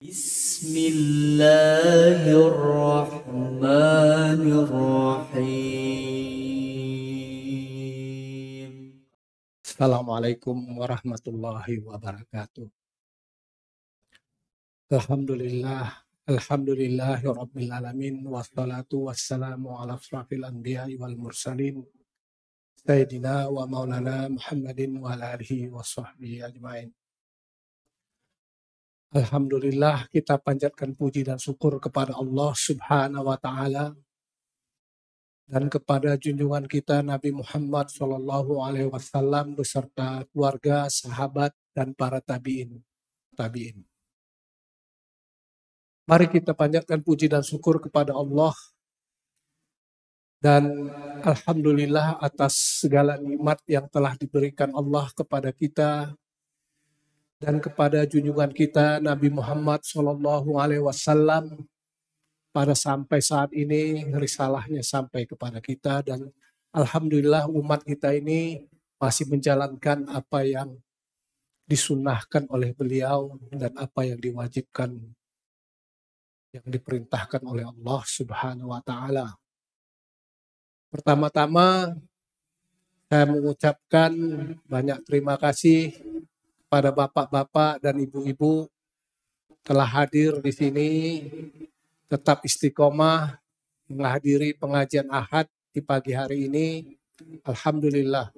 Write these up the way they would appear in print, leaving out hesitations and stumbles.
Bismillahirrahmanirrahim. Assalamualaikum warahmatullahi wabarakatuh. Alhamdulillahi rabbil alamin, wassalatu wassalamu ala asrafil anbiya'i wal mursalin, Sayyidina wa maulana Muhammadin wa ala alihi wa sahbihi ajmain. Alhamdulillah, kita panjatkan puji dan syukur kepada Allah Subhanahu wa Ta'ala dan kepada junjungan kita Nabi Muhammad Sallallahu Alaihi Wasallam beserta keluarga, sahabat, dan para tabi'in. Mari kita panjatkan puji dan syukur kepada Allah dan alhamdulillah atas segala nikmat yang telah diberikan Allah kepada kita dan kepada junjungan kita Nabi Muhammad Sallallahu Alaihi Wasallam pada sampai saat ini risalahnya sampai kepada kita, dan alhamdulillah umat kita ini masih menjalankan apa yang disunnahkan oleh beliau dan apa yang diwajibkan, yang diperintahkan oleh Allah Subhanahu wa Ta'ala. Pertama-tama saya mengucapkan banyak terima kasih kepada bapak-bapak dan ibu-ibu telah hadir di sini, tetap istiqomah menghadiri pengajian Ahad di pagi hari ini. Alhamdulillah.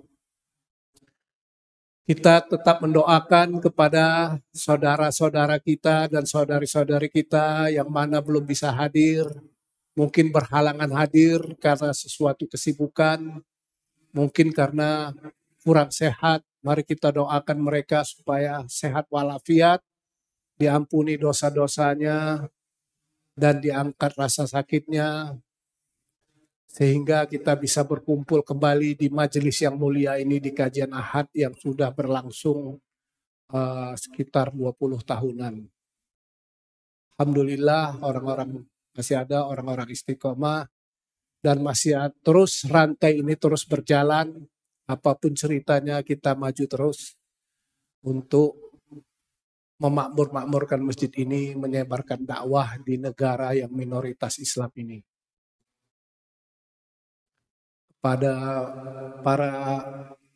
Kita tetap mendoakan kepada saudara-saudara kita dan saudari-saudari kita yang mana belum bisa hadir, mungkin berhalangan hadir karena sesuatu kesibukan, mungkin karena kurang sehat. Mari kita doakan mereka supaya sehat walafiat, diampuni dosa-dosanya, dan diangkat rasa sakitnya, sehingga kita bisa berkumpul kembali di majelis yang mulia ini di kajian Ahad yang sudah berlangsung sekitar 20 tahunan. Alhamdulillah masih ada orang-orang istiqomah dan masih terus rantai ini terus berjalan. Apapun ceritanya kita maju terus untuk memakmurkan masjid ini, menyebarkan dakwah di negara yang minoritas Islam ini. Pada para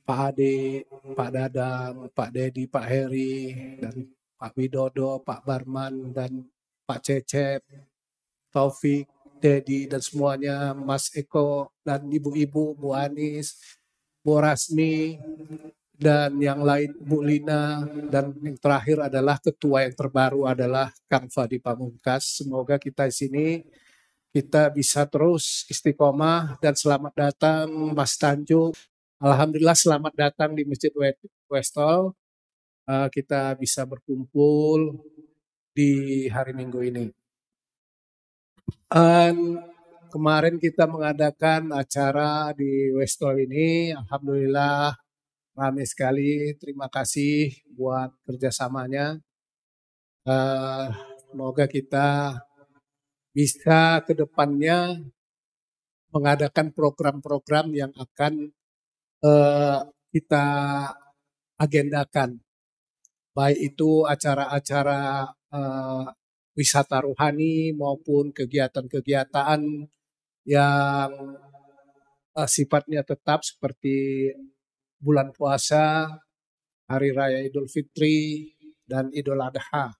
Pak Ade, Pak Dadang, Pak Dedi, Pak Heri, dan Pak Widodo, Pak Barman, dan Pak Cecep, Taufik, Dedi, dan semuanya, Mas Eko, dan ibu-ibu, Bu Anis, Bu Rasmi, dan yang lain, Bu Lina, dan yang terakhir adalah ketua yang terbaru adalah Kang Fadi Pamungkas. Semoga kita di sini kita bisa terus istiqomah, dan selamat datang Mas Tanjung. Alhamdulillah selamat datang di Masjid Westol. Kita bisa berkumpul di hari Minggu ini. Kemarin kita mengadakan acara di Westol ini, alhamdulillah ramai sekali. Terima kasih buat kerjasamanya. Semoga kita bisa ke depannya mengadakan program-program yang akan kita agendakan. Baik itu acara-acara wisata rohani maupun kegiatan-kegiatan yang sifatnya tetap seperti bulan puasa, Hari Raya Idul Fitri, dan Idul Adha.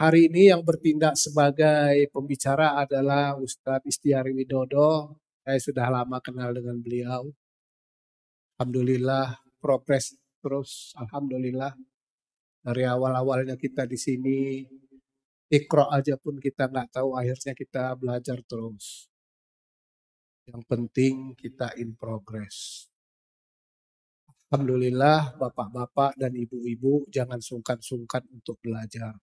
Hari ini yang bertindak sebagai pembicara adalah Ustadz Istiari Widodo. Saya sudah lama kenal dengan beliau. Alhamdulillah progres terus, alhamdulillah. Dari awal-awalnya kita di sini, Iqra aja pun kita nggak tahu, akhirnya kita belajar terus. Yang penting kita in progress. Alhamdulillah bapak-bapak dan ibu-ibu jangan sungkan-sungkan untuk belajar.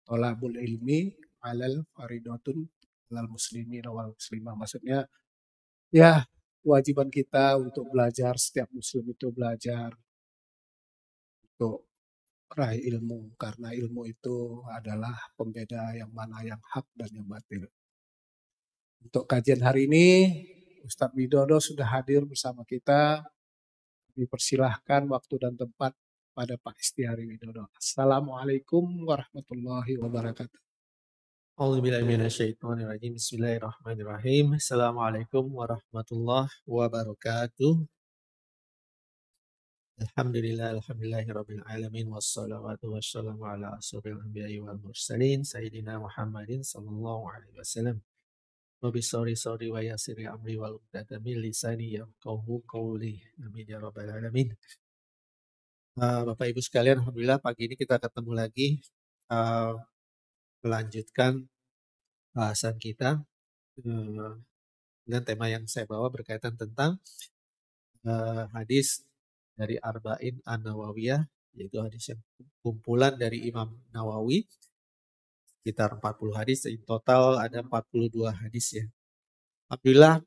Thalabul ilmi alal faridatun alal muslimin wal muslimah. Maksudnya ya kewajiban kita untuk belajar, setiap muslim itu belajar untuk raih ilmu, karena ilmu itu adalah pembeda yang mana yang hak dan yang batil. Untuk kajian hari ini Ustadz Widodo sudah hadir bersama kita. Dipersilahkan waktu dan tempat kepada Pak Istiari Widodo. Assalamualaikum warahmatullahi wabarakatuh. A'udzubillahiminasyaitonirrajim. Bismillahirrahmanirrahim. Assalamualaikum warahmatullahi wabarakatuh. Alhamdulillahirabbil alamin wassalatu wassalamu ala asyrofil anbiya'i wal mursalin sayyidina Muhammadin sallallahu alaihi wasallam. Rabbi sori wa yassir amri wal 'uqdatam min lisani yafqahu qawli. Amin ya rabbal alamin. Bapak Ibu sekalian, alhamdulillah pagi ini kita ketemu lagi melanjutkan bahasan kita dengan tema yang saya bawa berkaitan tentang hadis dari Arba'in An-Nawawiyah, yaitu hadis yang kumpulan dari Imam Nawawi, sekitar 40 hadis, in total ada 42 hadis ya. Alhamdulillah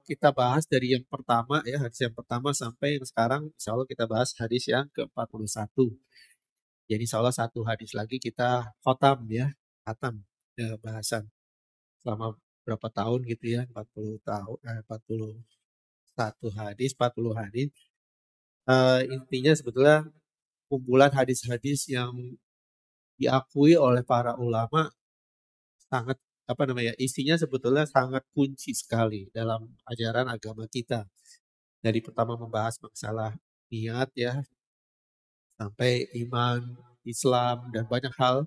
kita bahas dari yang pertama ya, hadis yang pertama sampai yang sekarang, insya Allah kita bahas hadis yang ke-41. Jadi insya Allah satu hadis lagi kita khotam ya, bahasan selama berapa tahun gitu ya, 40 tahun, 41 hadis, 40 hadis. Intinya sebetulnya kumpulan hadis-hadis yang diakui oleh para ulama sangat isinya sebetulnya sangat kunci sekali dalam ajaran agama kita. Dari pertama membahas masalah niat ya, sampai iman, Islam dan banyak hal.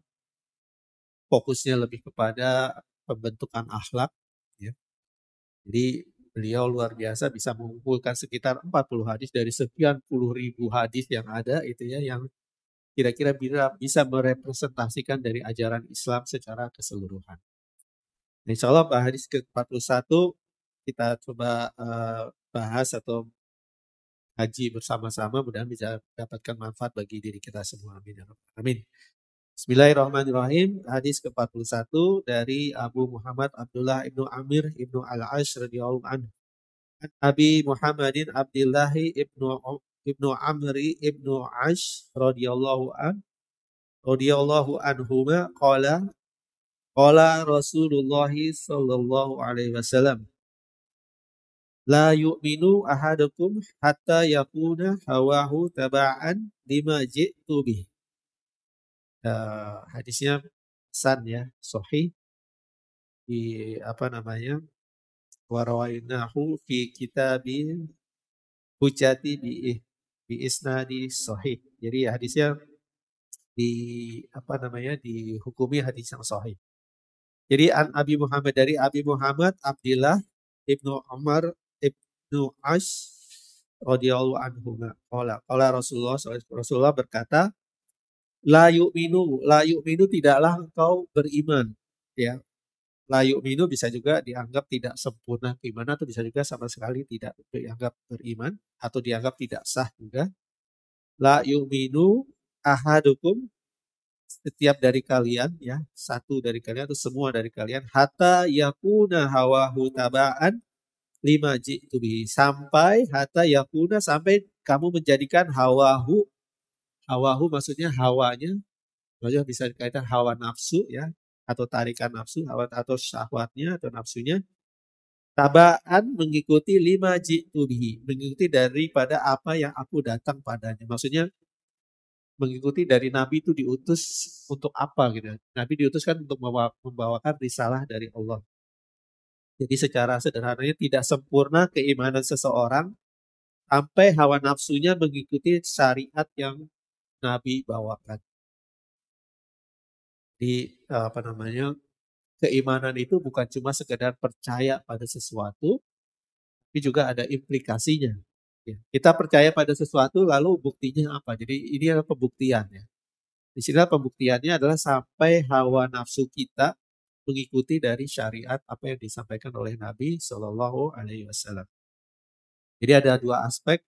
Fokusnya lebih kepada pembentukan akhlak ya. Jadi beliau luar biasa bisa mengumpulkan sekitar 40 hadis dari sekian puluh ribu hadis yang ada itu ya, yang kira-kira bisa merepresentasikan dari ajaran Islam secara keseluruhan. Insya Allah hadis ke-41 kita coba bahas atau haji bersama-sama, mudah-mudahan bisa dapatkan manfaat bagi diri kita semua. Amin. Bismillahirrahmanirrahim. Hadis ke-41 dari Abu Muhammad Abdullah ibnu Amir ibnu Al-Ash radhiyallahu anhu. Abi Muhammadin Abdillahi ibnu Amri ibnu Ash radhiyallahu anhuma qala Rasulullah sallallahu alaihi wasallam, la yu'minu ahadukum hatta yakuna hawahu taba'an lima ji'tu bih. Hadisnya hasan ya, sahih, di warawainahu fi kitabil hujjati bi isnadi sahih. Jadi hadisnya dihukumi hadis yang sahih. Jadi Abi Muhammad, dari Abi Muhammad Abdillah ibnu Umar ibnu Ash radhiyallahu anhu qala Rasulullah berkata, la yu'minu tidaklah engkau beriman ya. La yu'minu bisa juga dianggap tidak sempurna keimanan, atau bisa juga sama sekali tidak dianggap beriman, atau dianggap tidak sah juga. La yu'minu ahadukum, setiap dari kalian ya, satu dari kalian atau semua dari kalian, hatta yakuna hawahu taba'an lima ji'tu bihi, sampai kamu menjadikan hawahu maksudnya hawanya, maksudnya bisa dikaitkan hawa nafsu ya, atau tarikan nafsu, hawa atau syahwatnya atau nafsunya, tabaan mengikuti lima ji'tu bihi, mengikuti daripada apa yang aku datang padanya. Maksudnya mengikuti dari Nabi itu diutus untuk apa gitu. Nabi diutuskan untuk membawakan risalah dari Allah. Jadi secara sederhananya tidak sempurna keimanan seseorang sampai hawa nafsunya mengikuti syariat yang Nabi bawakan. Di keimanan itu bukan cuma sekedar percaya pada sesuatu, tapi juga ada implikasinya. Ya. Kita percaya pada sesuatu, lalu buktinya apa? Jadi ini adalah pembuktian ya. Di sini pembuktiannya adalah sampai hawa nafsu kita mengikuti dari syariat apa yang disampaikan oleh Nabi Shallallahu Alaihi Wasallam. Jadi ada dua aspek.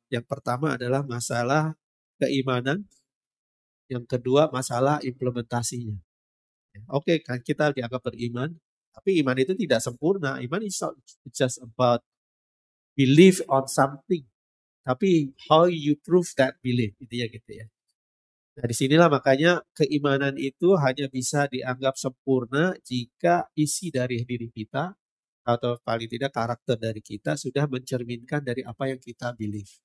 Yang pertama adalah masalah keimanan. Yang kedua masalah implementasinya. Oke, kan kita dianggap beriman, tapi iman itu tidak sempurna. Iman is just about believe on something. Tapi how you prove that belief, intinya gitu ya. Nah, disinilah makanya keimanan itu hanya bisa dianggap sempurna jika isi dari diri kita, atau paling tidak karakter dari kita sudah mencerminkan dari apa yang kita believe.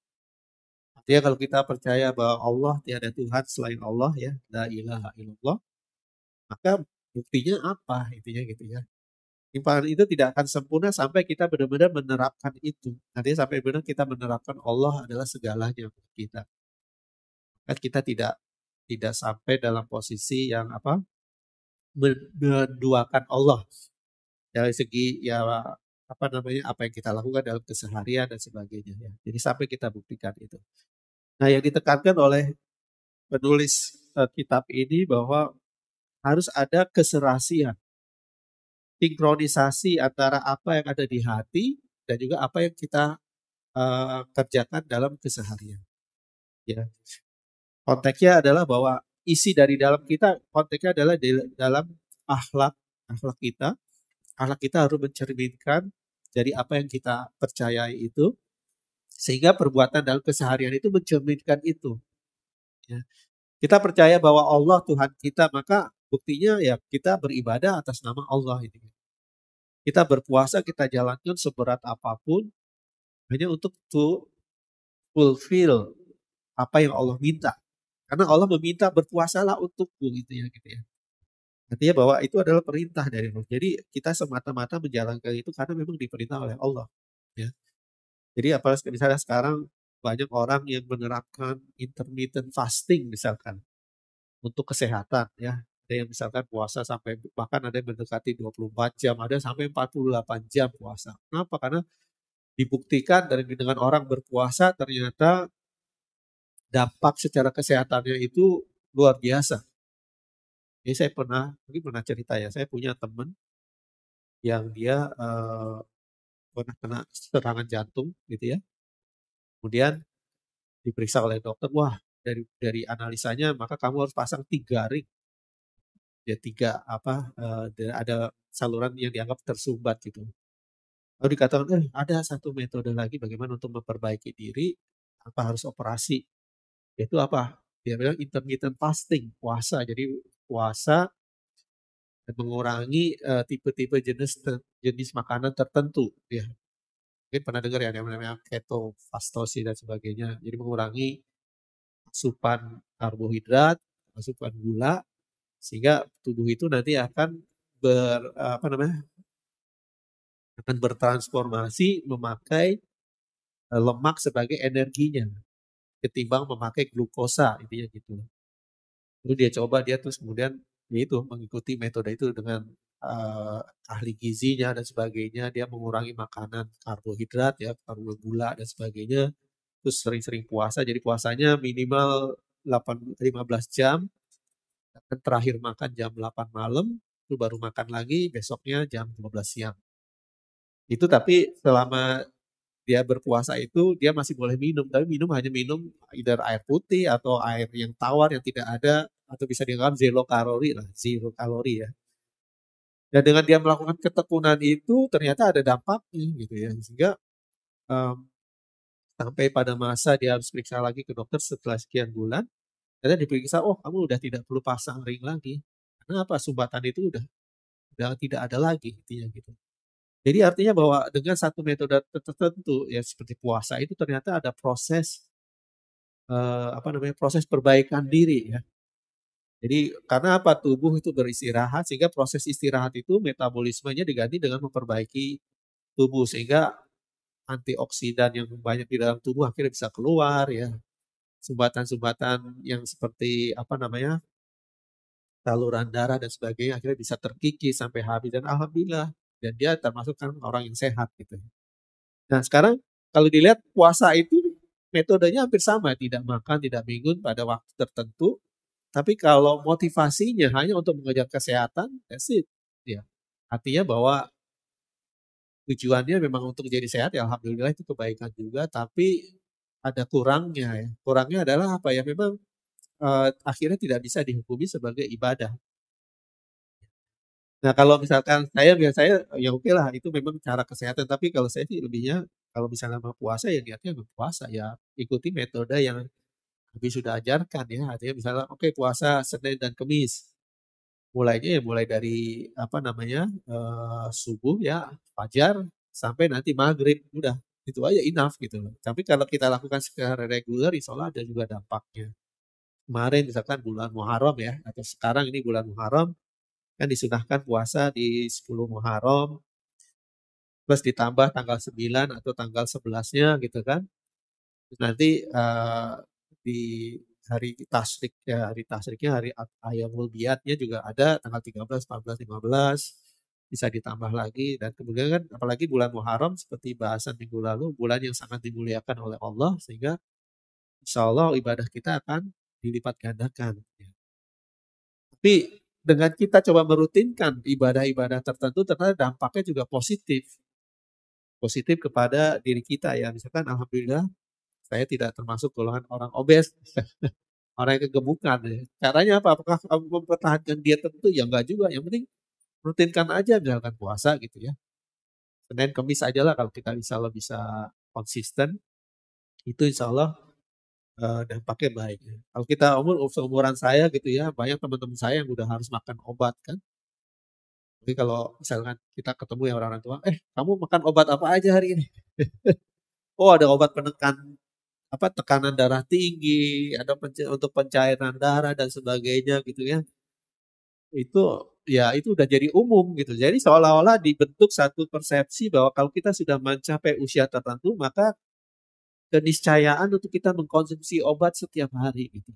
Artinya kalau kita percaya bahwa Allah tiada Tuhan selain Allah ya, la ilaha illallah, maka buktinya apa? Intinya gitu ya. Penyimpangan itu tidak akan sempurna sampai kita benar-benar menerapkan itu. Artinya sampai benar kita menerapkan Allah adalah segalanya untuk kita. Kan kita tidak sampai dalam posisi yang apa? Menduakan Allah dari segi ya apa namanya, apa yang kita lakukan dalam keseharian dan sebagainya ya. Jadi sampai kita buktikan itu. Nah, yang ditekankan oleh penulis kitab ini bahwa harus ada keserasian, sinkronisasi antara apa yang ada di hati dan juga apa yang kita kerjakan dalam keseharian. Ya, konteksnya adalah bahwa isi dari dalam kita, konteksnya adalah di dalam akhlak kita. Akhlak kita harus mencerminkan dari apa yang kita percayai itu, sehingga perbuatan dalam keseharian itu mencerminkan itu. Ya. Kita percaya bahwa Allah Tuhan kita, maka buktinya ya kita beribadah atas nama Allah ini. Kita berpuasa, kita jalankan seberat apapun hanya untuk to fulfill apa yang Allah minta. Karena Allah meminta berpuasalah untukku gitu ya. Artinya bahwa itu adalah perintah dari Allah. Jadi kita semata-mata menjalankan itu karena memang diperintah oleh Allah. Ya. Jadi apalagi misalnya sekarang banyak orang yang menerapkan intermittent fasting misalkan untuk kesehatan ya. Ada yang misalkan puasa sampai bahkan ada yang mendekati 24 jam, ada sampai 48 jam puasa. Kenapa? Karena dibuktikan dengan orang berpuasa ternyata dampak secara kesehatannya itu luar biasa. Jadi saya mungkin pernah cerita ya, saya punya teman yang dia pernah kena serangan jantung gitu ya. Kemudian diperiksa oleh dokter, wah dari analisanya maka kamu harus pasang 3 ring. Ya 3 ada saluran yang dianggap tersumbat gitu. Lalu dikatakan, ada satu metode lagi bagaimana untuk memperbaiki diri tanpa harus operasi. Yaitu apa? Dia bilang intermittent fasting, puasa. Jadi puasa dan mengurangi tipe-tipe jenis makanan tertentu ya. Mungkin pernah dengar ya yang namanya ketofastosis dan sebagainya. Jadi mengurangi asupan karbohidrat, asupan gula, sehingga tubuh itu nanti akan akan bertransformasi memakai lemak sebagai energinya ketimbang memakai glukosa, intinya gitu. Lalu dia terus kemudian ya itu mengikuti metode itu dengan ahli gizinya dan sebagainya, dia mengurangi makanan karbohidrat ya, gula dan sebagainya, terus sering-sering puasa, jadi puasanya minimal 15 jam, dan terakhir makan jam 8 malam, itu baru makan lagi besoknya jam 12 siang. Itu tapi selama dia berpuasa itu dia masih boleh minum, tapi hanya minum either air putih atau air yang tawar yang tidak ada atau bisa dianggap zero kalori ya. Dan dengan dia melakukan ketekunan itu ternyata ada dampaknya gitu ya, sehingga sampai pada masa dia harus periksa lagi ke dokter setelah sekian bulan, ternyata diperiksa, oh kamu udah tidak perlu pasang ring lagi. Karena apa? Sumbatan itu udah tidak ada lagi intinya gitu. Jadi artinya bahwa dengan satu metode tertentu ya seperti puasa itu ternyata ada proses proses perbaikan diri ya. Jadi karena apa? Tubuh itu beristirahat sehingga proses istirahat itu metabolismenya diganti dengan memperbaiki tubuh sehingga antioksidan yang banyak di dalam tubuh akhirnya bisa keluar ya. Sumbatan-sumbatan yang seperti saluran darah dan sebagainya akhirnya bisa terkikis sampai habis dan alhamdulillah dan dia termasuk kan orang yang sehat gitu. Nah sekarang kalau dilihat puasa itu metodenya hampir sama, tidak makan, tidak minum pada waktu tertentu, tapi kalau motivasinya hanya untuk mengejar kesehatan, that's it. Ya. Artinya bahwa tujuannya memang untuk jadi sehat ya alhamdulillah itu kebaikan juga, tapi ada kurangnya ya. Kurangnya adalah apa ya, memang akhirnya tidak bisa dihukumi sebagai ibadah. Nah kalau misalkan biasanya ya oke lah itu memang cara kesehatan, tapi kalau saya sih lebihnya kalau misalnya mau puasa ya niatnya berpuasa ya ikuti metode yang Nabi sudah ajarkan ya. Artinya misalnya oke puasa Senin dan Kamis. Mulainya ya mulai dari subuh ya, fajar sampai nanti maghrib udah. Itu aja enough gitu loh. Tapi kalau kita lakukan secara reguler, insya Allah ada juga dampaknya. Kemarin misalkan bulan Muharram ya, atau sekarang ini bulan Muharram, kan disunahkan puasa di 10 Muharram, plus ditambah tanggal 9 atau tanggal 11-nya gitu kan. Terus nanti di hari tasyrik ya, hari tasriknya, hari Ayyamul Biyadnya juga ada tanggal 13, 14, 15, bisa ditambah lagi. Dan kemudian kan apalagi bulan Muharram seperti bahasan minggu lalu, bulan yang sangat dimuliakan oleh Allah, sehingga insya Allah ibadah kita akan dilipat gandakan. Tapi dengan kita coba merutinkan ibadah-ibadah tertentu, ternyata dampaknya juga positif. Positif kepada diri kita ya. Misalkan alhamdulillah saya tidak termasuk golongan orang obes, orang yang kegemukan ya. Caranya apa? Apakah kamu mempertahankan diet tertentu? Ya enggak juga. Yang penting rutinkan aja misalkan puasa gitu ya. Senin Kamis aja lah kalau kita insya Allah bisa konsisten. Itu insya Allah dampaknya baik. Ya. Kalau kita seumuran saya gitu ya, banyak teman-teman saya yang udah harus makan obat kan. Jadi kalau misalkan kita ketemu ya orang-orang tua, kamu makan obat apa aja hari ini? Oh ada obat penekan tekanan darah tinggi, ada untuk pencairan darah dan sebagainya gitu ya. Itu udah jadi umum gitu. Jadi seolah-olah dibentuk satu persepsi bahwa kalau kita sudah mencapai usia tertentu, maka keniscayaan untuk kita mengkonsumsi obat setiap hari gitu.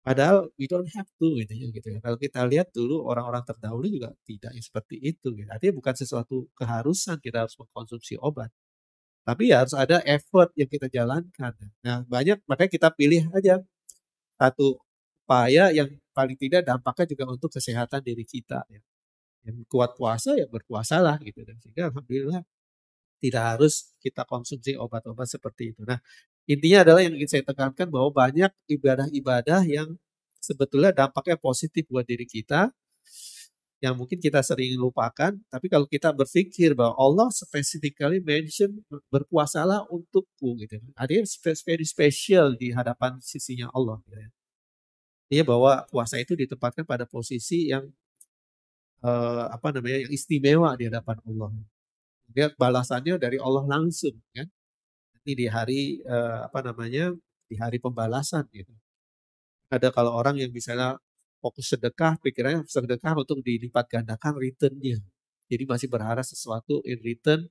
Padahal we don't have to gitu ya. Kalau kita lihat dulu orang-orang terdahulu juga tidak seperti itu gitu. Artinya bukan sesuatu keharusan kita harus mengkonsumsi obat. Tapi ya harus ada effort yang kita jalankan. Nah, makanya kita pilih aja satu upaya yang paling tidak dampaknya juga untuk kesehatan diri kita ya. Yang kuat puasa ya berpuasalah gitu, dan sehingga alhamdulillah tidak harus kita konsumsi obat-obat seperti itu. Nah, intinya adalah yang ingin saya tekankan bahwa banyak ibadah-ibadah yang sebetulnya dampaknya positif buat diri kita, yang mungkin kita sering lupakan, tapi kalau kita berpikir bahwa Allah specifically mention berpuasalah untukku gitu. Artinya very special di hadapan sisinya Allah gitu ya. Artinya bahwa puasa itu ditempatkan pada posisi yang yang istimewa di hadapan Allah. Dia balasannya dari Allah langsung kan. Nanti di hari di hari pembalasan gitu. Ada kalau orang yang misalnya fokus sedekah, pikirannya sedekah untuk dilipat gandakan return-nya. Jadi masih berharap sesuatu in return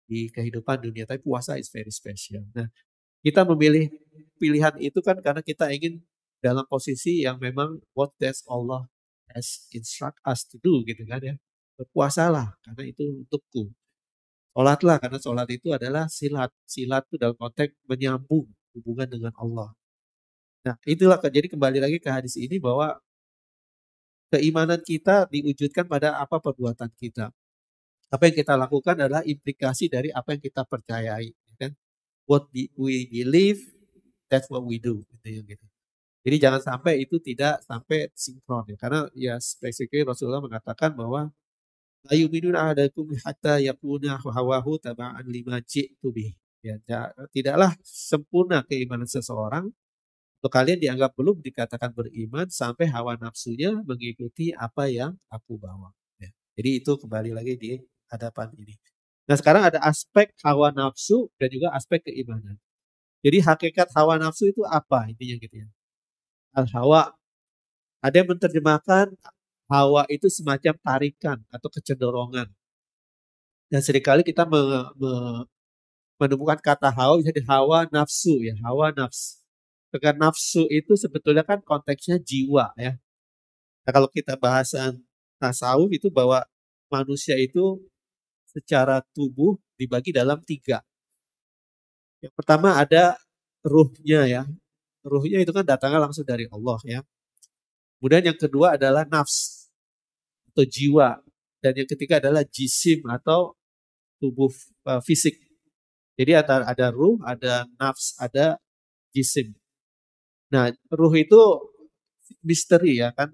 di kehidupan dunia. Tapi puasa is very special. Nah, kita memilih pilihan itu kan karena kita ingin dalam posisi yang memang what does Allah has instruct us to do gitu kan ya. Berpuasalah karena itu untukku. Sholatlah karena sholat itu adalah silat. Silat itu dalam konteks menyambung hubungan dengan Allah. Nah, itulah jadi kembali lagi ke hadis ini bahwa keimanan kita diwujudkan pada apa perbuatan kita. Apa yang kita lakukan adalah implikasi dari apa yang kita percayai. Kan? What we believe, that's what we do. Gitu. Jadi jangan sampai itu tidak sampai sinkron. Ya. Karena ya spesifiknya Rasulullah mengatakan bahwa la yu'minu ahadakum hatta yakuna hawahu taba'an lima ji'tu bih. Ya, tidaklah sempurna keimanan seseorang untuk kalian dianggap belum dikatakan beriman sampai hawa nafsunya mengikuti apa yang aku bawa. Ya. Jadi itu kembali lagi di hadapan ini. Nah sekarang ada aspek hawa nafsu dan juga aspek keimanan. Jadi hakikat hawa nafsu itu apa intinya gitu ya. Al-hawa, ada yang menerjemahkan hawa itu semacam tarikan atau kecenderungan. Dan seringkali kita menemukan kata hawa bisa di hawa nafsu ya, hawa nafsu. Dengan nafsu itu sebetulnya kan konteksnya jiwa ya. Nah, kalau kita bahasan tasawuf itu bahwa manusia itu secara tubuh dibagi dalam 3. Yang pertama ada ruhnya ya. Ruhnya itu kan datangnya langsung dari Allah ya. Kemudian yang kedua adalah nafs atau jiwa. Dan yang ketiga adalah jisim atau tubuh fisik. Jadi ada ruh, ada nafs, ada jisim. Nah, ruh itu misteri ya kan.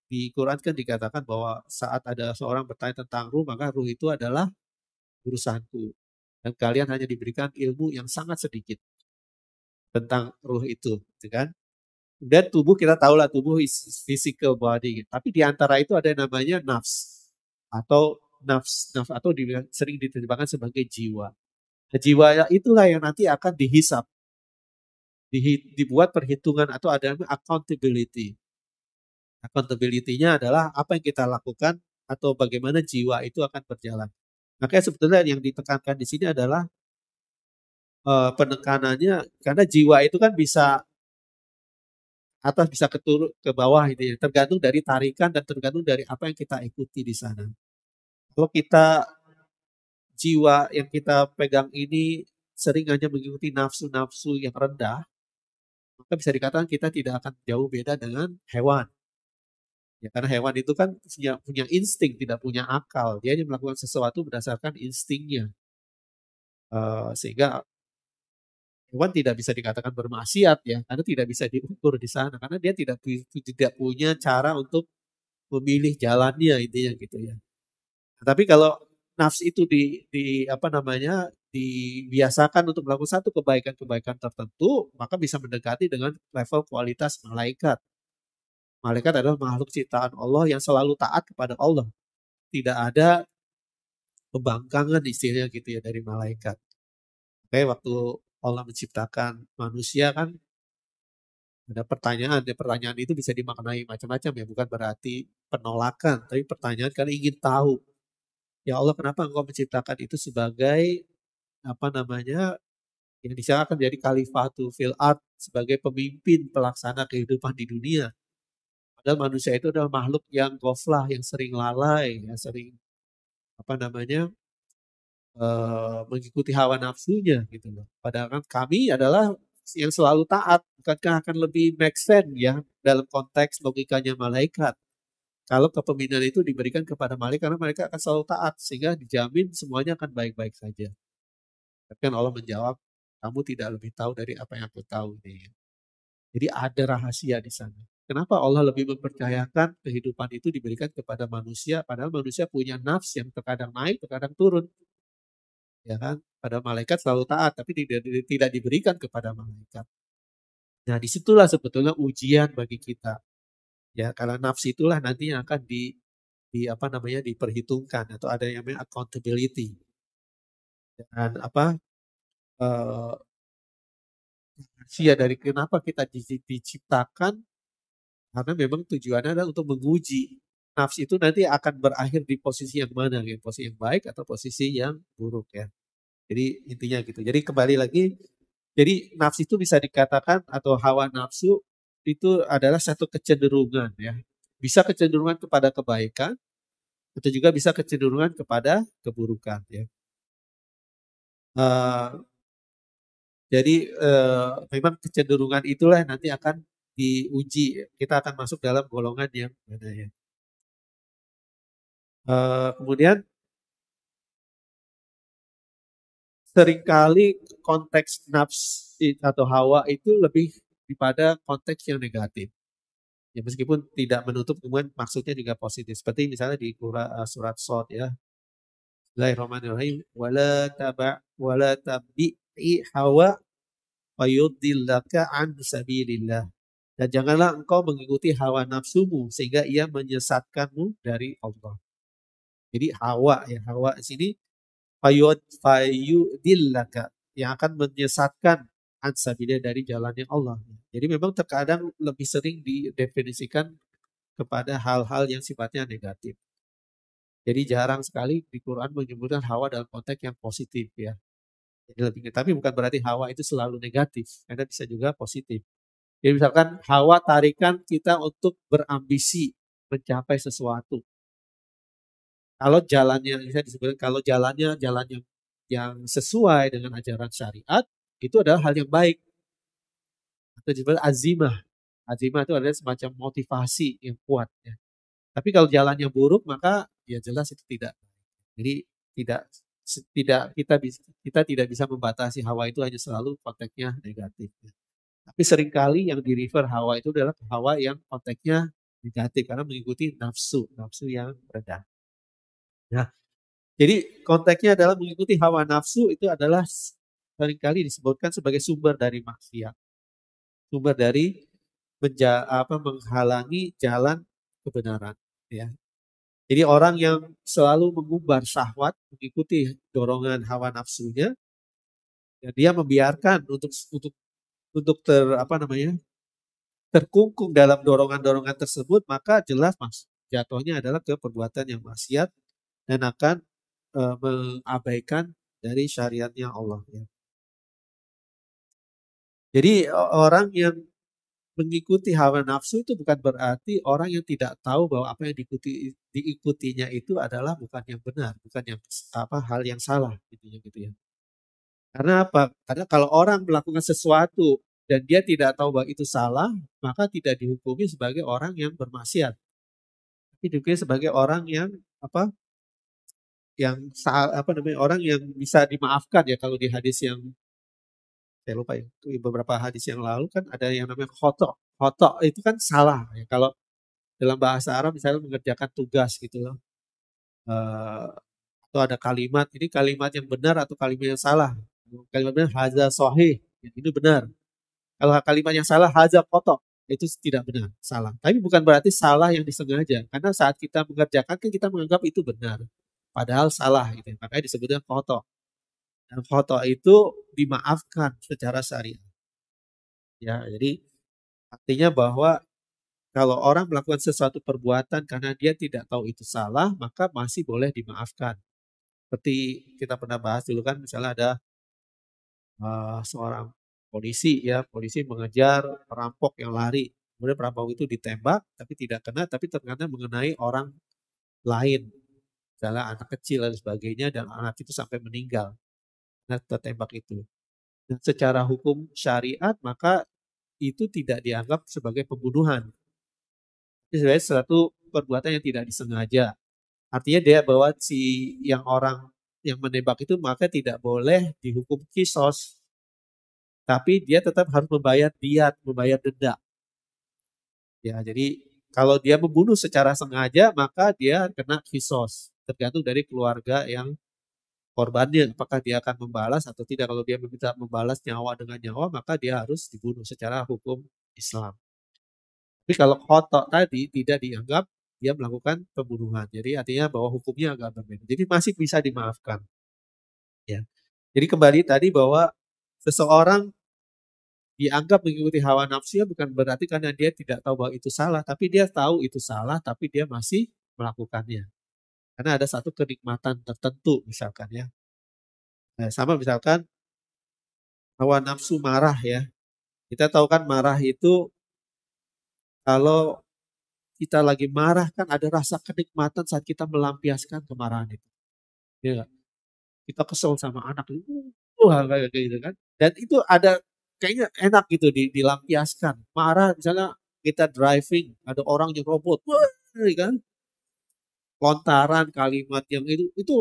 Di Quran kan dikatakan bahwa saat ada seorang bertanya tentang ruh, maka ruh itu adalah urusanku. Dan kalian hanya diberikan ilmu yang sangat sedikit tentang ruh itu, gitu kan? Dan tubuh kita tahulah tubuh is physical body. Tapi di antara itu ada yang namanya nafs atau nafs atau sering diterjemahkan sebagai jiwa. Jiwa itulah yang nanti akan dihisap, dibuat perhitungan atau ada accountability. Accountability-nya adalah apa yang kita lakukan atau bagaimana jiwa itu akan berjalan. Makanya sebetulnya yang ditekankan di sini adalah penekanannya karena jiwa itu kan bisa atas bisa ke bawah itu ya, tergantung dari tarikan dan tergantung dari apa yang kita ikuti di sana. Kalau kita jiwa yang kita pegang ini sering hanya mengikuti nafsu-nafsu yang rendah, maka bisa dikatakan kita tidak akan jauh beda dengan hewan. Ya, karena hewan itu kan punya insting, tidak punya akal. Dia hanya melakukan sesuatu berdasarkan instingnya. Sehingga hewan tidak bisa dikatakan bermaksiat ya, karena tidak bisa diukur di sana. Karena dia tidak punya cara untuk memilih jalannya intinya gitu ya. Nah, tapi kalau nafsu itu dibiasakan untuk melakukan satu kebaikan-kebaikan tertentu, maka bisa mendekati dengan level kualitas malaikat. Malaikat adalah makhluk ciptaan Allah yang selalu taat kepada Allah. Tidak ada pembangkangan istilahnya gitu ya dari malaikat. Kayak waktu Allah menciptakan manusia kan ada pertanyaan. Pertanyaan itu bisa dimaknai macam-macam ya, bukan berarti penolakan, tapi pertanyaan karena ingin tahu. Ya Allah, kenapa Engkau menciptakan itu sebagai yang disangka menjadi khalifatu fil ard, sebagai pemimpin pelaksana kehidupan di dunia. Padahal manusia itu adalah makhluk yang ghaflah, yang sering lalai, yang sering mengikuti hawa nafsunya gitu loh. Padahal kan kami adalah yang selalu taat, bukankah akan lebih make sense ya dalam konteks logikanya malaikat. Kalau kepemimpinan itu diberikan kepada malaikat, karena mereka akan selalu taat, sehingga dijamin semuanya akan baik-baik saja. Tapi kan Allah menjawab, kamu tidak lebih tahu dari apa yang aku tahu. Jadi ada rahasia di sana. Kenapa Allah lebih mempercayakan kehidupan itu diberikan kepada manusia, padahal manusia punya nafs yang terkadang naik, terkadang turun. Ya kan? Pada malaikat selalu taat, tapi tidak diberikan kepada malaikat. Nah, disitulah sebetulnya ujian bagi kita. Ya, karena nafsu itulah nanti yang akan diperhitungkan atau ada yang namanya accountability. Dan rahasia dari kenapa kita diciptakan, karena memang tujuannya adalah untuk menguji nafsu itu nanti akan berakhir di posisi yang mana, ya, posisi yang baik atau posisi yang buruk ya. Jadi intinya gitu. Jadi kembali lagi, jadi nafsu itu bisa dikatakan atau hawa nafsu itu adalah satu kecenderungan ya. Bisa kecenderungan kepada kebaikan atau juga bisa kecenderungan kepada keburukan ya. Jadi memang kecenderungan itulah yang nanti akan diuji. Kita akan masuk dalam golongan yang mana ya. Kemudian seringkali konteks nafs atau hawa itu lebih daripada konteks yang negatif. Ya meskipun tidak menutup kemudian maksudnya juga positif. Seperti misalnya di surat Shad ya. Bismillahirrahmanirrahim. Wala tabi'i hawa fayudillaka an sabilillah. Dan janganlah engkau mengikuti hawa nafsumu sehingga ia menyesatkanmu dari Allah. Jadi hawa di sini fayudillaka yang akan menyesatkan an sabilillah dari jalannya Allah. Jadi memang terkadang lebih sering didefinisikan kepada hal-hal yang sifatnya negatif. Jadi jarang sekali di Quran menyebutkan hawa dalam konteks yang positif ya. Jadi lebih, tapi bukan berarti hawa itu selalu negatif, karena bisa juga positif. Jadi misalkan hawa tarikan kita untuk berambisi mencapai sesuatu. Kalau jalannya bisa disebutkan jalan yang sesuai dengan ajaran syariat itu adalah hal yang baik. Atau disebut azimah. Azimah itu adalah semacam motivasi yang kuat ya. Tapi kalau jalannya buruk maka ya jelas itu tidak. Jadi kita tidak bisa membatasi hawa itu hanya selalu konteksnya negatif. Tapi seringkali yang di refer hawa itu adalah hawa yang konteksnya negatif karena mengikuti nafsu yang rendah. Nah, jadi konteksnya adalah mengikuti hawa nafsu itu adalah seringkali disebutkan sebagai sumber dari maksiat. Sumber dari menghalangi jalan kebenaran. Ya. Jadi orang yang selalu mengumbar syahwat, mengikuti dorongan hawa nafsunya, Dan dia membiarkan untuk terkungkung dalam dorongan-dorongan tersebut, maka jelas jatuhnya adalah ke perbuatan yang maksiat dan akan mengabaikan dari syariatnya Allah. Ya. Jadi orang yang mengikuti hawa nafsu itu bukan berarti orang yang tidak tahu bahwa apa yang diikutinya itu adalah bukan yang benar, bukan yang hal yang salah gitu ya. Karena apa? Karena kalau orang melakukan sesuatu dan dia tidak tahu bahwa itu salah, maka tidak dihukumi sebagai orang yang bermaksiat. Tapi dihukumi sebagai orang yang orang yang bisa dimaafkan ya. Kalau di hadis yang saya lupa ya, beberapa hadis yang lalu kan ada yang namanya khotok. Khotok itu kan salah ya. Kalau dalam bahasa Arab misalnya mengerjakan tugas gitu loh. Atau ada kalimat, ini kalimat yang benar atau kalimat yang salah. Kalimat benar haza sahih, itu benar. Kalau kalimat yang salah haza khotok, itu tidak benar, salah. Tapi bukan berarti salah yang disengaja. Karena saat kita mengerjakan kan kita menganggap itu benar. Padahal salah gitu. Makanya disebutnya khotok. Dan khotok itu dimaafkan secara syariat. Ya, jadi artinya bahwa kalau orang melakukan sesuatu perbuatan karena dia tidak tahu itu salah, maka masih boleh dimaafkan. Seperti kita pernah bahas dulu kan, misalnya ada seorang polisi mengejar perampok yang lari. Kemudian perampok itu ditembak, tapi tidak kena, tapi ternyata mengenai orang lain. Misalnya anak kecil dan sebagainya, dan anak itu sampai meninggal. Nah, tertembak itu. Dan secara hukum syariat, maka itu tidak dianggap sebagai pembunuhan. Itu sebenarnya suatu perbuatan yang tidak disengaja. Artinya dia bahwa orang yang menembak itu maka tidak boleh dihukum kisos. Tapi dia tetap harus membayar diat, membayar denda. Ya, jadi kalau dia membunuh secara sengaja maka dia kena kisos. Tergantung dari keluarga yang korbannya, apakah dia akan membalas atau tidak. Kalau dia meminta membalas nyawa dengan nyawa, maka dia harus dibunuh secara hukum Islam. Tapi kalau khotok tadi tidak dianggap dia melakukan pembunuhan. Jadi artinya bahwa hukumnya agak berbeda. Jadi masih bisa dimaafkan. Ya. Jadi kembali tadi bahwa seseorang dianggap mengikuti hawa nafsunya bukan berarti karena dia tidak tahu bahwa itu salah, tapi dia tahu itu salah, tapi dia masih melakukannya. Karena ada satu kenikmatan tertentu misalkan ya. Nah, sama misalkan hawa nafsu marah ya. Kita tahu kan marah itu kalau kita lagi marah kan ada rasa kenikmatan saat kita melampiaskan kemarahan itu. Ya gak? Kita kesel sama anak itu, kayak gitu kan. Dan itu ada kayaknya enak gitu dilampiaskan. Marah misalnya kita driving, ada orang yang robot, kan. Lontaran kalimat yang itu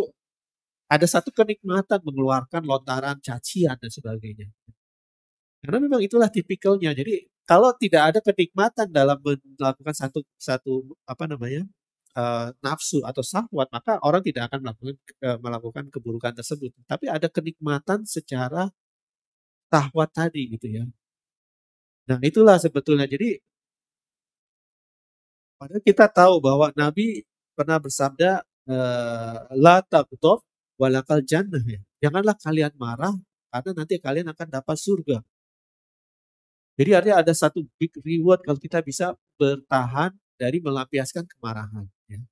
ada satu kenikmatan mengeluarkan lontaran cacian dan sebagainya. Karena memang itulah tipikalnya. Jadi kalau tidak ada kenikmatan dalam melakukan satu nafsu atau syahwat, maka orang tidak akan melakukan keburukan tersebut. Tapi ada kenikmatan secara syahwat tadi gitu ya. Nah itulah sebetulnya. Jadi padahal kita tahu bahwa Nabi pernah bersabda la taghdab walakal jannah ya. Janganlah kalian marah karena nanti kalian akan dapat surga. Jadi artinya ada satu big reward kalau kita bisa bertahan dari melampiaskan kemarahan. Ya.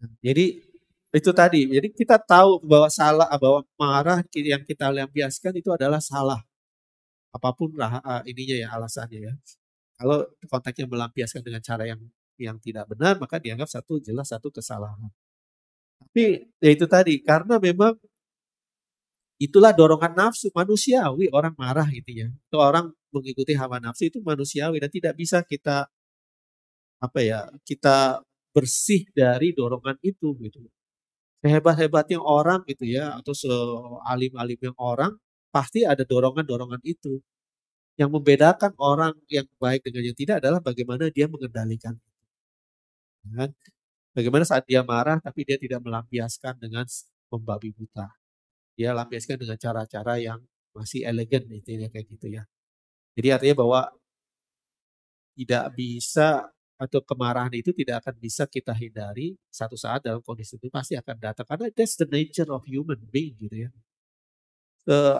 Nah, jadi itu tadi. Jadi kita tahu bahwa bahwa marah yang kita lampiaskan itu adalah salah. Apapun ininya ya alasannya ya. Kalau konteksnya melampiaskan dengan cara yang tidak benar, maka dianggap jelas satu kesalahan. Tapi ya itu tadi, karena memang itulah dorongan nafsu manusiawi, orang marah gitu ya. Itu orang mengikuti hawa nafsu itu manusiawi dan tidak bisa kita bersih dari dorongan itu gitu. Sehebat-hebatnya orang gitu ya, atau sealim-alimnya orang, pasti ada dorongan-dorongan itu. Yang membedakan orang yang baik dengan yang tidak adalah bagaimana dia mengendalikan. Ya. Bagaimana saat dia marah tapi dia tidak melampiaskan dengan membabi buta. Dia lampiaskan dengan cara-cara yang masih elegan intinya kayak gitu ya. Jadi artinya bahwa tidak bisa atau kemarahan itu tidak akan bisa kita hindari, satu saat dalam kondisi itu pasti akan datang karena that's the nature of human being gitu ya.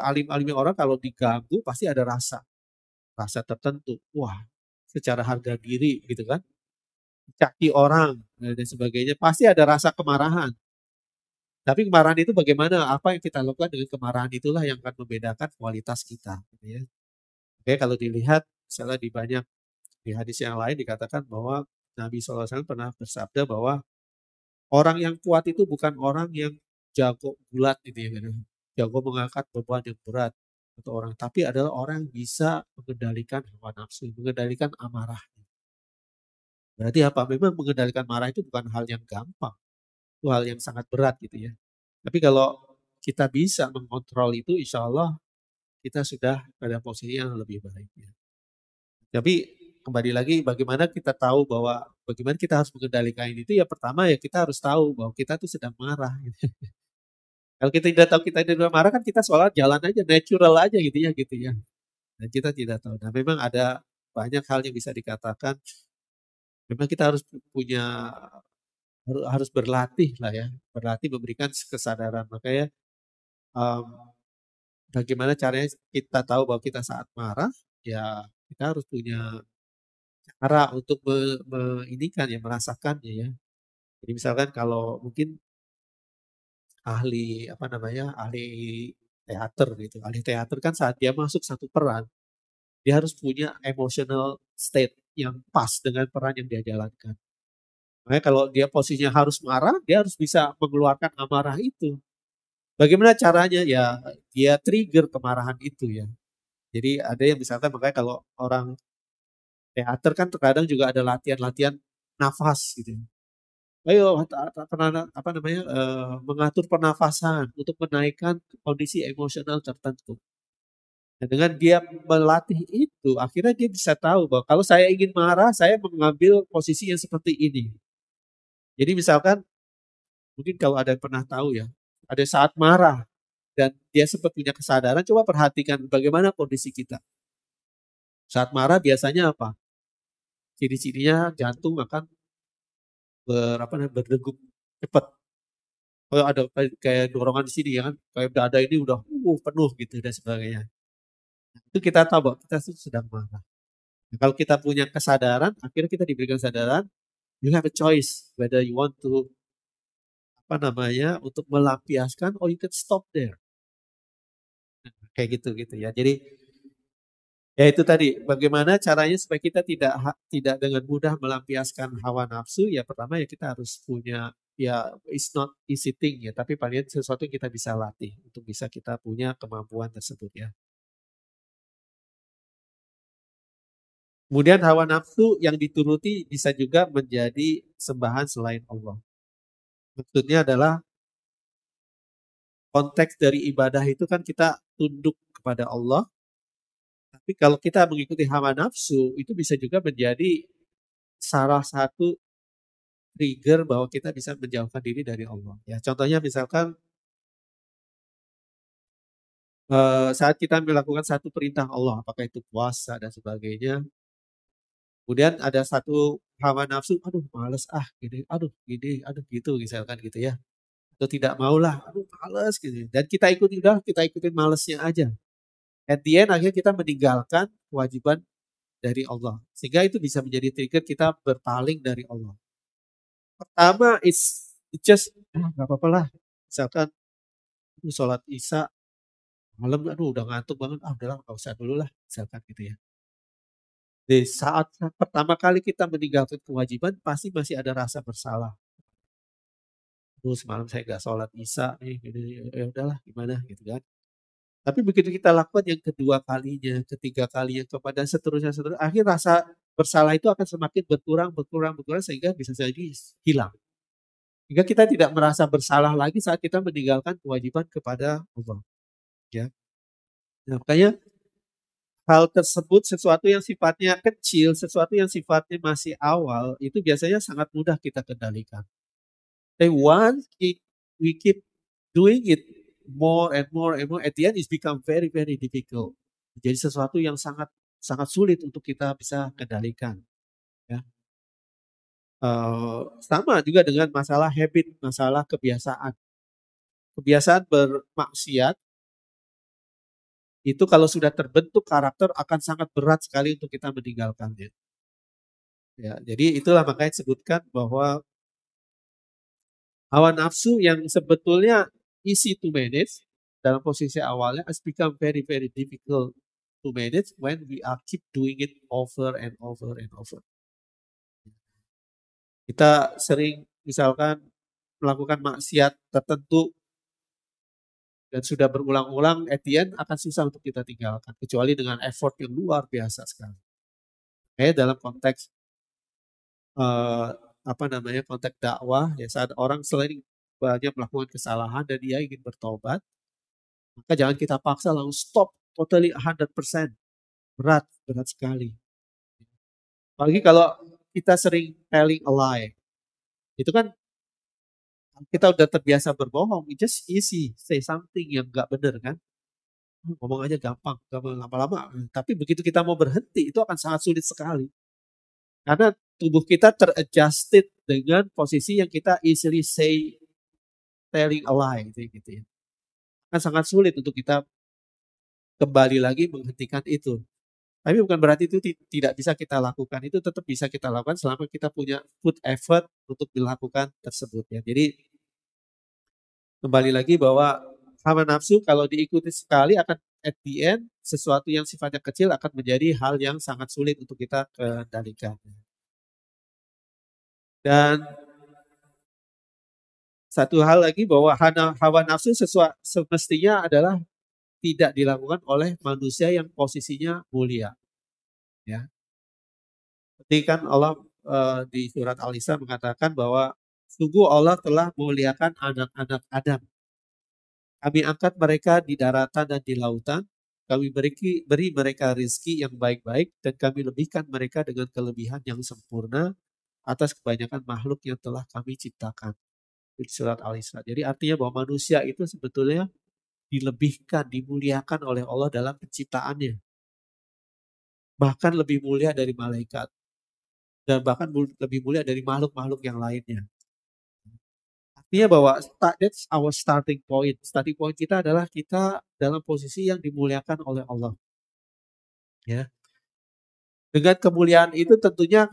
alim-alimnya orang kalau diganggu pasti ada rasa tertentu. Wah, secara harga diri gitu kan, caci orang dan sebagainya, pasti ada rasa kemarahan. Tapi kemarahan itu bagaimana, apa yang kita lakukan dengan kemarahan itulah yang akan membedakan kualitas kita, gitu ya. Oke, kalau dilihat misalnya di hadis yang lain dikatakan bahwa Nabi SAW pernah bersabda bahwa orang yang kuat itu bukan orang yang jago gulat gitu ya, gitu. Jago mengangkat beban yang berat atau orang, tapi adalah orang yang bisa mengendalikan hawa nafsu, mengendalikan amarah. Berarti apa? Memang mengendalikan marah itu bukan hal yang gampang, itu hal yang sangat berat gitu ya. Tapi kalau kita bisa mengontrol itu, insya Allah kita sudah pada posisi yang lebih baik. Ya. Tapi kembali lagi bagaimana kita tahu bahwa bagaimana kita harus mengendalikan itu, ya pertama ya kita harus tahu bahwa kita tuh sedang marah. Gitu. Kalau kita tidak tahu kita sedang marah kan kita soal jalan aja, natural aja gitu ya gitu ya. Dan kita tidak tahu. Nah memang ada banyak hal yang bisa dikatakan. Memang kita harus punya harus berlatih lah ya, berlatih memberikan kesadaran. Makanya bagaimana caranya kita tahu bahwa kita saat marah, ya kita harus punya cara untuk inikan ya, merasakannya ya. Jadi misalkan kalau mungkin ahli teater gitu. Ahli teater kan saat dia masuk satu peran, dia harus punya emotional state yang pas dengan peran yang dia jalankan. Makanya kalau dia posisinya harus marah, dia harus bisa mengeluarkan amarah itu. Bagaimana caranya? Ya dia trigger kemarahan itu ya. Jadi ada yang misalkan makanya kalau orang teater kan terkadang juga ada latihan-latihan nafas gitu. Ayo mengatur pernafasan untuk menaikkan kondisi emosional tertentu. Nah, dengan dia melatih itu, akhirnya dia bisa tahu bahwa kalau saya ingin marah, saya mengambil posisi yang seperti ini. Jadi misalkan, mungkin kalau ada yang pernah tahu ya, ada saat marah dan dia sempat punya kesadaran, coba perhatikan bagaimana kondisi kita. Saat marah biasanya apa? Ciri-cirinya jantung akan berdegup cepat. Kalau ada kayak dorongan di sini ya kan, kayak dada ini udah penuh gitu dan sebagainya. Itu kita tahu bahwa kita sedang marah. Nah, kalau kita punya kesadaran, akhirnya kita diberikan kesadaran, you have a choice whether you want to untuk melampiaskan or you can stop there. Nah, kayak gitu ya. Jadi ya itu tadi, bagaimana caranya supaya kita tidak dengan mudah melampiaskan hawa nafsu, ya pertama ya kita harus punya, ya it's not easy thing ya, tapi paling sesuatu yang kita bisa latih untuk bisa kita punya kemampuan tersebut ya. Kemudian hawa nafsu yang dituruti bisa juga menjadi sembahan selain Allah. Maksudnya adalah konteks dari ibadah itu kan kita tunduk kepada Allah, tapi kalau kita mengikuti hawa nafsu itu bisa juga menjadi salah satu trigger bahwa kita bisa menjauhkan diri dari Allah. Ya, contohnya misalkan saat kita melakukan satu perintah Allah, apakah itu puasa dan sebagainya, kemudian ada satu hawa nafsu, aduh males aduh gitu misalkan gitu ya. Atau tidak maulah, aduh males gitu. Dan kita ikutin malesnya aja. At the end akhirnya kita meninggalkan kewajiban dari Allah. Sehingga itu bisa menjadi trigger kita berpaling dari Allah. Pertama, it's just, gak apa-apa lah. Misalkan, sholat isya, malam, aduh udah ngantuk banget, udahlah gak usah dulu lah. Misalkan gitu ya. Di saat pertama kali kita meninggalkan kewajiban, pasti masih ada rasa bersalah. Aduh semalam saya gak sholat isya nih, ya udahlah gimana gitu kan. Tapi begitu kita lakukan yang kedua kalinya, ketiga kalinya, dan seterusnya, akhir rasa bersalah itu akan semakin berkurang sehingga bisa jadi hilang. Hingga kita tidak merasa bersalah lagi saat kita meninggalkan kewajiban kepada Allah. Ya. Nah, makanya hal tersebut sesuatu yang sifatnya kecil, sesuatu yang sifatnya masih awal, itu biasanya sangat mudah kita kendalikan. Tapi once we keep doing it more and more, at the end it's become very, very difficult. Jadi sesuatu yang sangat sulit untuk kita bisa kendalikan. Ya. Sama juga dengan masalah habit, masalah kebiasaan. Kebiasaan bermaksiat itu kalau sudah terbentuk karakter akan sangat berat sekali untuk kita meninggalkannya. Ya, jadi itulah makanya disebutkan bahwa hawa nafsu yang sebetulnya easy to manage dalam posisi awalnya has become very very difficult to manage when we are keep doing it over and over and over. Kita sering misalkan melakukan maksiat tertentu dan sudah berulang-ulang, at the end akan susah untuk kita tinggalkan, kecuali dengan effort yang luar biasa sekali. Kayak dalam konteks konteks dakwah ya, saat orang selain banyak melakukan kesalahan dan dia ingin bertobat, maka jangan kita paksa langsung stop totally 100%. Berat sekali. Apalagi kalau kita sering telling a lie. Itu kan kita udah terbiasa berbohong, it's just easy say something yang nggak benar kan. Ngomong aja gampang, lama-lama. Tapi begitu kita mau berhenti, itu akan sangat sulit sekali. Karena tubuh kita teradjusted dengan posisi yang kita easily say telling a lie gitu ya. Kan sangat sulit untuk kita kembali lagi menghentikan itu. Tapi bukan berarti itu tidak bisa kita lakukan. Itu tetap bisa kita lakukan selama kita punya put effort untuk melakukan tersebut ya. Jadi kembali lagi bahwa hawa nafsu kalau diikuti sekali akan at the end sesuatu yang sifatnya kecil akan menjadi hal yang sangat sulit untuk kita kendalikan. Dan satu hal lagi bahwa hawa nafsu semestinya adalah tidak dilakukan oleh manusia yang posisinya mulia. Ya. Seperti kan Allah di surat Al-Isra mengatakan bahwa sungguh Allah telah memuliakan anak-anak Adam. Kami angkat mereka di daratan dan di lautan. Kami beri mereka rezeki yang baik-baik dan kami lebihkan mereka dengan kelebihan yang sempurna atas kebanyakan makhluk yang telah kami ciptakan. Di surat Al-Isra. Jadi artinya bahwa manusia itu sebetulnya dilebihkan, dimuliakan oleh Allah dalam penciptaannya. Bahkan lebih mulia dari malaikat. Dan bahkan lebih mulia dari makhluk-makhluk yang lainnya. Artinya bahwa that's our starting point. Starting point kita adalah kita dalam posisi yang dimuliakan oleh Allah. Ya. Dengan kemuliaan itu tentunya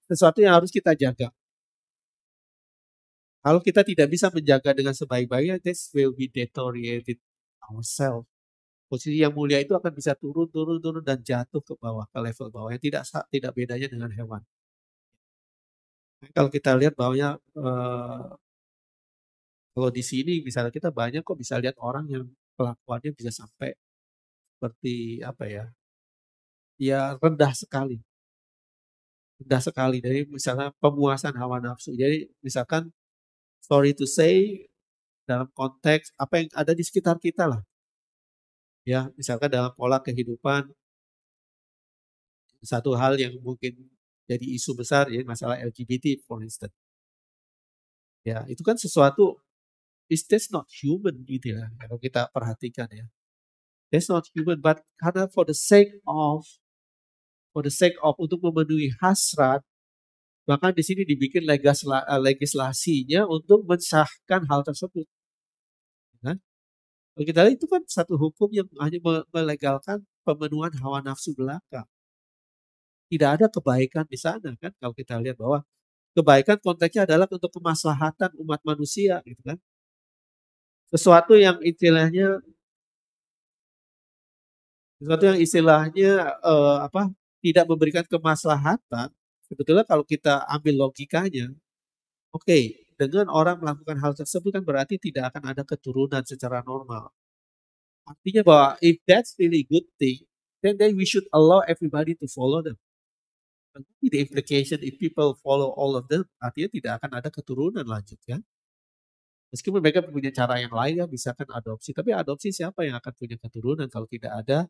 sesuatu yang harus kita jaga. Kalau kita tidak bisa menjaga dengan sebaik-baiknya, this will be deteriorated ourselves. Posisi yang mulia itu akan bisa turun dan jatuh ke bawah, ke level bawah yang tidak bedanya dengan hewan. Kalau kita lihat bahwa kalau di sini misalnya kita banyak kok bisa lihat orang yang kelakuannya bisa sampai seperti apa ya? Ya rendah sekali. Rendah sekali dari misalnya pemuasan hawa nafsu. Jadi misalkan sorry to say dalam konteks apa yang ada di sekitar kita lah. Ya, misalkan dalam pola kehidupan satu hal yang mungkin jadi isu besar ya masalah LGBT for instance. Ya, itu kan sesuatu that's not human gitu ya. Kalau kita perhatikan ya. That's not human but karena for the sake of untuk memenuhi hasrat bahkan di sini dibikin legislasinya untuk mensahkan hal tersebut. Nah, kalau kita lihat itu kan satu hukum yang hanya melegalkan pemenuhan hawa nafsu belaka. Tidak ada kebaikan di sana kan kalau kita lihat bahwa kebaikan konteksnya adalah untuk kemaslahatan umat manusia gitu kan. Sesuatu yang istilahnya tidak memberikan kemaslahatan sebetulnya kalau kita ambil logikanya oke, dengan orang melakukan hal tersebut kan berarti tidak akan ada keturunan secara normal. Artinya bahwa if that's really good thing then we should allow everybody to follow them. The implication if people follow all of them, artinya tidak akan ada keturunan lanjut kan. Meskipun mereka punya cara yang lain ya, misalkan adopsi. Tapi adopsi siapa yang akan punya keturunan kalau tidak ada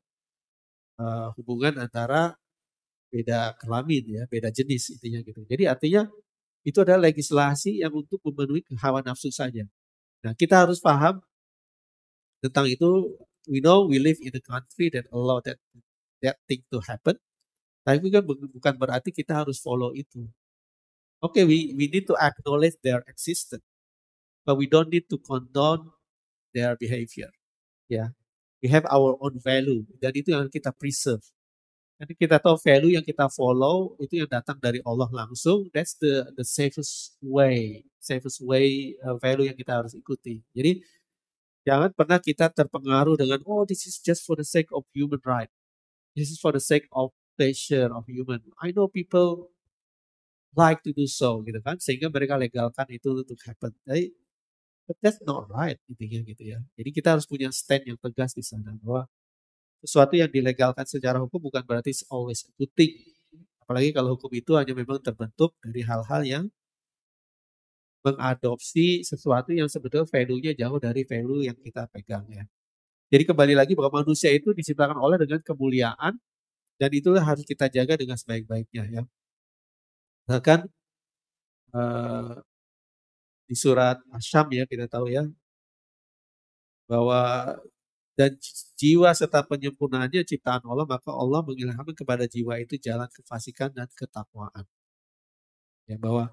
hubungan antara beda kelamin ya, beda jenis intinya gitu. Jadi artinya itu adalah legislasi yang untuk memenuhi hawa nafsu saja. Nah kita harus paham tentang itu. We know we live in a country that allow that thing to happen. Tapi kan bukan berarti kita harus follow itu. Okay, we need to acknowledge their existence, but we don't need to condone their behavior. Ya, We have our own value dan itu yang kita preserve. Nanti kita tahu value yang kita follow itu yang datang dari Allah langsung. That's the safest way, value yang kita harus ikuti. Jadi jangan pernah kita terpengaruh dengan this is just for the sake of human right. This is for the sake of pleasure of human. I know people like to do so gitu kan, sehingga mereka legalkan itu untuk happen. But that's not right intinya gitu ya. Jadi kita harus punya stand yang tegas di sana bahwa sesuatu yang dilegalkan secara hukum bukan berarti always a good thing. Apalagi kalau hukum itu hanya memang terbentuk dari hal-hal yang mengadopsi sesuatu yang sebetulnya value-nya jauh dari value yang kita pegang ya. Jadi kembali lagi bahwa manusia itu diciptakan Allah dengan kemuliaan dan itulah harus kita jaga dengan sebaik-baiknya ya. Bahkan di surat Asy-Syam ya kita tahu ya bahwa dan jiwa serta penyempurnaannya ciptaan Allah, maka Allah mengilhamkan kepada jiwa itu jalan kefasikan dan ketakwaan. Ya, bahwa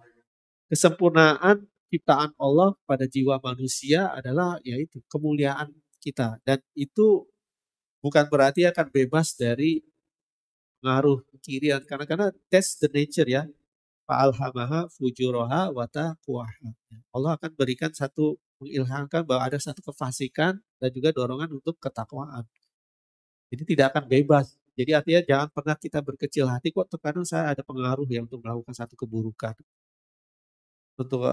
kesempurnaan ciptaan Allah pada jiwa manusia adalah yaitu kemuliaan kita. Dan itu bukan berarti akan bebas dari pengaruh kiri dan kanan, karena that's the nature ya. Fa'alhamaha fujuraha wa taqwaha. Allah akan berikan mengilhamkan bahwa ada satu kefasikan dan juga dorongan untuk ketakwaan. Jadi tidak akan bebas. Jadi artinya jangan pernah kita berkecil hati kok terkadang saya ada pengaruh ya untuk melakukan satu keburukan. Untuk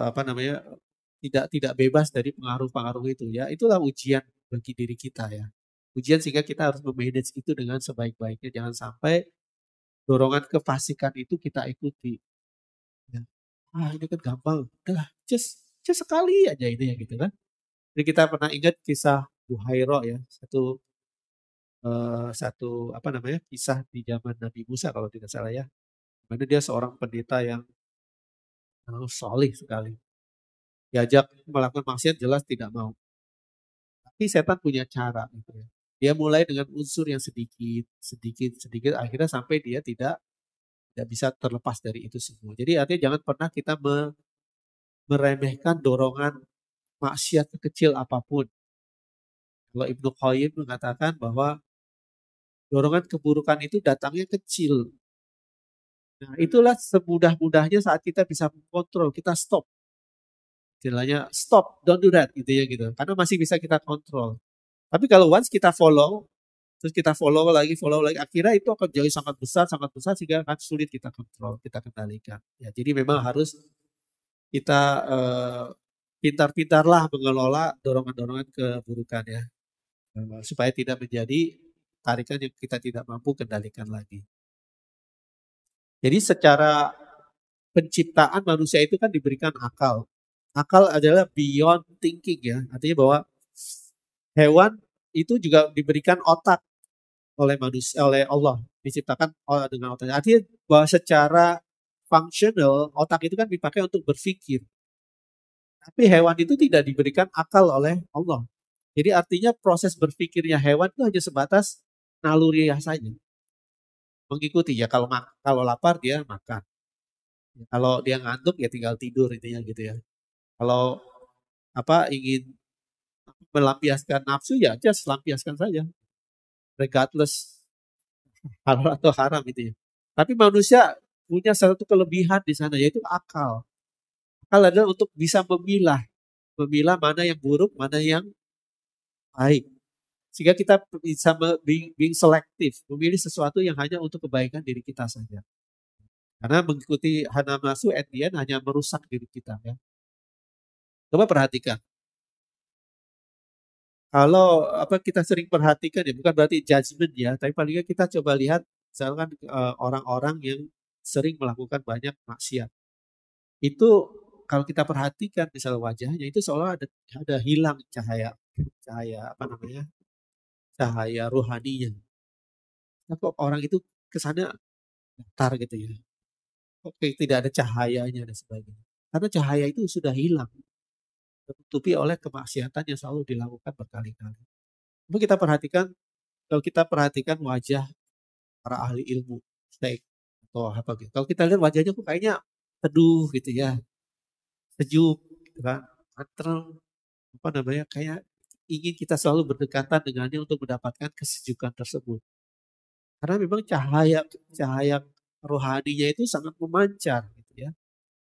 tidak bebas dari pengaruh-pengaruh itu ya. Itulah ujian bagi diri kita ya. Ujian sehingga kita harus memanage itu dengan sebaik-baiknya. Jangan sampai dorongan kefasikan itu kita ikuti. Ya. Ini kan gampang. Udahlah, just sekali aja itu ya gitu kan. Jadi kita pernah ingat kisah Buhairah ya, kisah di zaman Nabi Musa kalau tidak salah ya. Dimana dia seorang pendeta yang solih sekali. Diajak melakukan maksiat jelas tidak mau. Tapi setan punya cara gitu ya. Dia mulai dengan unsur yang sedikit, akhirnya sampai dia tidak bisa terlepas dari itu semua. Jadi artinya jangan pernah kita meremehkan dorongan maksiat kecil apapun. Kalau Ibnu Qayyim mengatakan bahwa dorongan keburukan itu datangnya kecil. Nah, itulah semudah-mudahnya saat kita bisa mengontrol, kita stop. Istilahnya stop, don't do that gitu ya gitu. Karena masih bisa kita kontrol. Tapi kalau once kita follow, terus kita follow lagi, akhirnya itu akan jadi sangat besar sehingga akan sulit kita kontrol, kita kendalikan. Ya, jadi memang harus kita pintar-pintarlah mengelola dorongan-dorongan keburukan ya. Supaya tidak menjadi tarikan yang kita tidak mampu kendalikan lagi. Jadi secara penciptaan manusia itu kan diberikan akal. Akal adalah beyond thinking ya. Artinya bahwa hewan itu juga diberikan otak oleh manusia, oleh Allah. Diciptakan dengan otak. Artinya bahwa secara functional otak itu kan dipakai untuk berpikir. Tapi hewan itu tidak diberikan akal oleh Allah. Jadi artinya proses berpikirnya hewan itu hanya sebatas naluriah saja. Mengikuti ya, kalau lapar dia makan. Kalau dia ngantuk ya tinggal tidur intinya gitu ya. Kalau ingin melampiaskan nafsu ya just lampiaskan saja. Regardless halal atau haram gitu ya. Tapi manusia punya satu kelebihan di sana yaitu akal. Akal adalah untuk bisa memilah mana yang buruk, mana yang baik. Sehingga kita bisa being selektif, memilih sesuatu yang hanya untuk kebaikan diri kita saja. Karena mengikuti hawa nafsu at the end hanya merusak diri kita ya. Coba perhatikan. Kalau kita sering perhatikan ya, bukan berarti judgment ya, tapi paling nggak kita coba lihat misalkan orang-orang yang sering melakukan banyak maksiat. Itu kalau kita perhatikan misalnya wajahnya itu seolah ada hilang cahaya cahaya rohaninya. Nah, kok orang itu kesannya datar gitu ya. Oke, tidak ada cahayanya dan sebagainya. Karena cahaya itu sudah hilang. Tertutupi oleh kemaksiatan yang selalu dilakukan berkali-kali. Kalau kita perhatikan wajah para ahli ilmu, steak atau apa gitu. Kalau kita lihat wajahnya kok kayaknya teduh gitu ya. Sejuk gitu kan. Kayak ingin kita selalu berdekatan dengannya untuk mendapatkan kesejukan tersebut. Karena memang cahaya cahaya rohaninya itu sangat memancar gitu ya.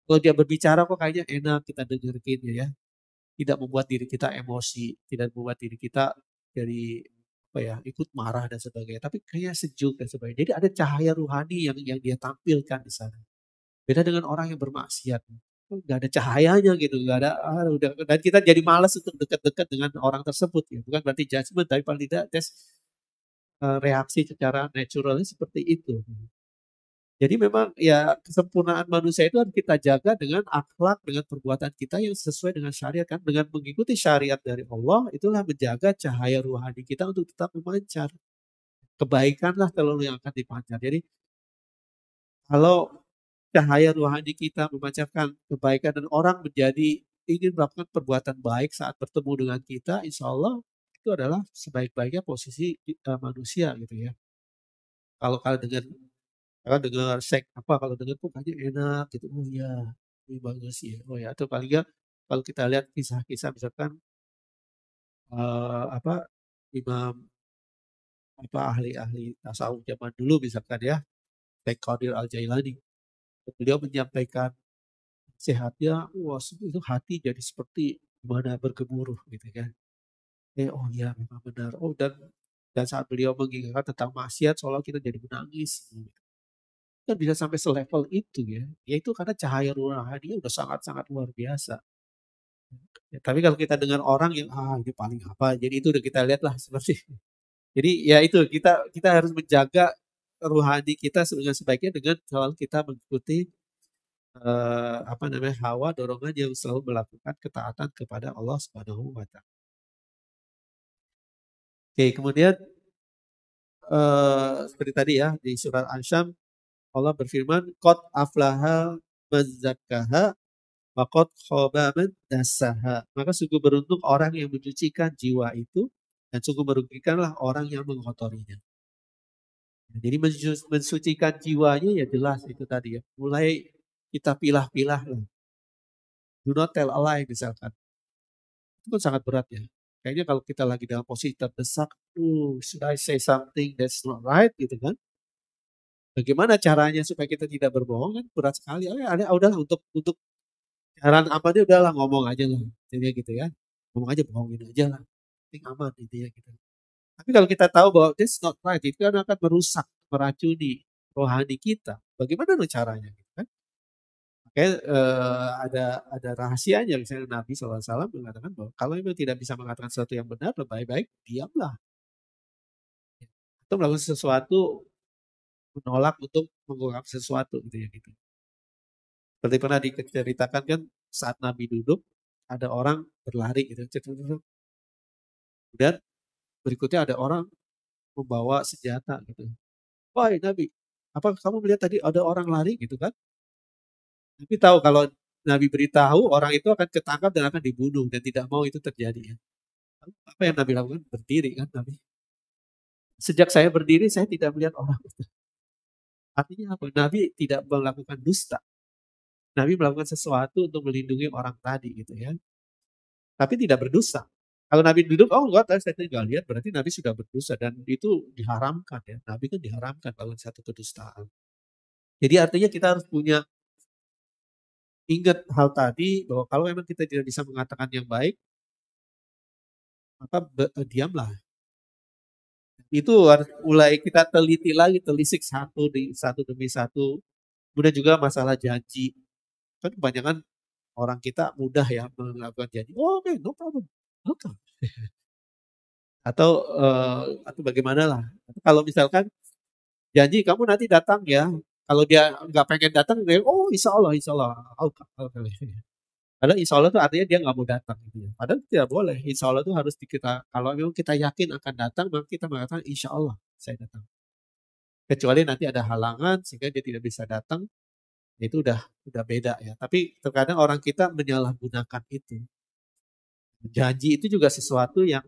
Kalau dia berbicara kok kayaknya enak kita dengerin ya. Tidak membuat diri kita emosi, tidak membuat diri kita jadi apa ya, ikut marah dan sebagainya, tapi kayaknya sejuk dan sebagainya. Jadi ada cahaya rohani yang dia tampilkan di sana. Beda dengan orang yang bermaksiat. Nggak ada cahayanya gitu, nggak ada, udah, dan kita jadi malas untuk dekat-dekat dengan orang tersebut ya. Bukan berarti judgement, tapi paling tidak reaksi secara naturalnya seperti itu. Jadi memang ya kesempurnaan manusia itu harus kita jaga dengan akhlak, dengan perbuatan kita yang sesuai dengan syariat kan. Dengan mengikuti syariat dari Allah, itulah menjaga cahaya rohani kita untuk tetap memancar. Kebaikanlah selalu yang akan dipancar. Jadi kalau cahaya rohani kita memancarkan kebaikan dan orang menjadi ingin melakukan perbuatan baik saat bertemu dengan kita, insya Allah itu adalah sebaik-baiknya posisi manusia gitu ya. Kalau kalau dengan kalau dengar kalau dengar kok kayaknya enak gitu, oh iya, ini bagus ya, oh ya, atau paling enggak kalau kita lihat kisah-kisah misalkan, apa, imam, apa, ahli-ahli tasawuf zaman dulu misalkan ya, Syekh Qadir Al-Jailani, beliau menyampaikan nasihatnya, wah itu hati jadi seperti gimana bergemuruh gitu kan. Oh iya memang benar, oh dan saat beliau mengingatkan tentang maksiat seolah kita jadi menangis. Kan bisa sampai selevel itu ya. Ya itu karena cahaya rohaninya udah sangat-sangat luar biasa. Ya, tapi kalau kita dengar orang yang ini paling apa, jadi itu udah kita lihat lah seperti. Jadi ya itu kita kita harus menjaga rohani kita dengan sebaiknya dengan selalu kita mengikuti apa namanya hawa dorongan yang selalu melakukan ketaatan kepada Allah Subhanahu wa taala. Oke, kemudian seperti tadi ya di surat An-Syam Allah berfirman, "Qad aflaha man zakkaha wa qad khaba man dassaha." Maka sungguh beruntung orang yang mensucikan jiwa itu dan sungguh merugikanlah orang yang mengotorinya. Jadi mensucikan jiwanya ya jelas itu tadi ya. Mulai kita pilah-pilah lah. Do not tell a lie misalkan. Itu kan sangat berat ya. Kayaknya kalau kita lagi dalam posisi terdesak, should I say something that's not right gitu kan. Bagaimana caranya supaya kita tidak berbohong kan berat sekali. Ada udahlah untuk cara amannya udahlah ngomong aja lah. Intinya gitu ya. Ngomong aja bohongin aja lah. Penting aman intinya gitu. Tapi kalau kita tahu bahwa that's not right, itu kan akan merusak, meracuni rohani kita. Bagaimana dong caranya gitu kan? Makanya ada rahasianya misalnya Nabi SAW mengatakan bahwa kalau memang tidak bisa mengatakan sesuatu yang benar, lebih baik diamlah. Atau melakukan sesuatu menolak untuk mengungkap sesuatu gitu ya gitu. Seperti pernah diceritakan kan saat Nabi duduk ada orang berlari gitu. Dan berikutnya ada orang membawa senjata gitu. Wahai Nabi, apa kamu melihat tadi ada orang lari gitu kan? Nabi tahu kalau Nabi beritahu orang itu akan ketangkap dan akan dibunuh dan tidak mau itu terjadi ya. Apa yang Nabi lakukan? Berdiri kan Nabi. Sejak saya berdiri saya tidak melihat orang itu. Artinya apa? Nabi tidak melakukan dusta. Nabi melakukan sesuatu untuk melindungi orang tadi gitu ya. Tapi tidak berdosa. Kalau Nabi duduk, oh enggak, saya tidak lihat, berarti Nabi sudah berdosa dan itu diharamkan ya. Nabi kan diharamkan melakukan satu kedustaan. Jadi artinya kita harus punya ingat hal tadi bahwa kalau memang kita tidak bisa mengatakan yang baik, maka diamlah. Itu harus mulai kita teliti lagi, telisik satu demi satu. Kemudian juga masalah janji. Kan kebanyakan orang kita mudah ya melakukan janji. Oh, oke, no problem. Oke. Atau bagaimana lah. Kalau misalkan janji kamu nanti datang ya. Kalau dia nggak pengen datang, dia, oh insya Allah. Padahal insya Allah itu artinya dia nggak mau datang gitu ya. Padahal tidak boleh. Insya Allah itu harus kita, kalau memang kita yakin akan datang, maka kita mengatakan insya Allah saya datang. Kecuali nanti ada halangan sehingga dia tidak bisa datang, itu udah beda ya. Tapi terkadang orang kita menyalahgunakan itu. Janji itu juga sesuatu yang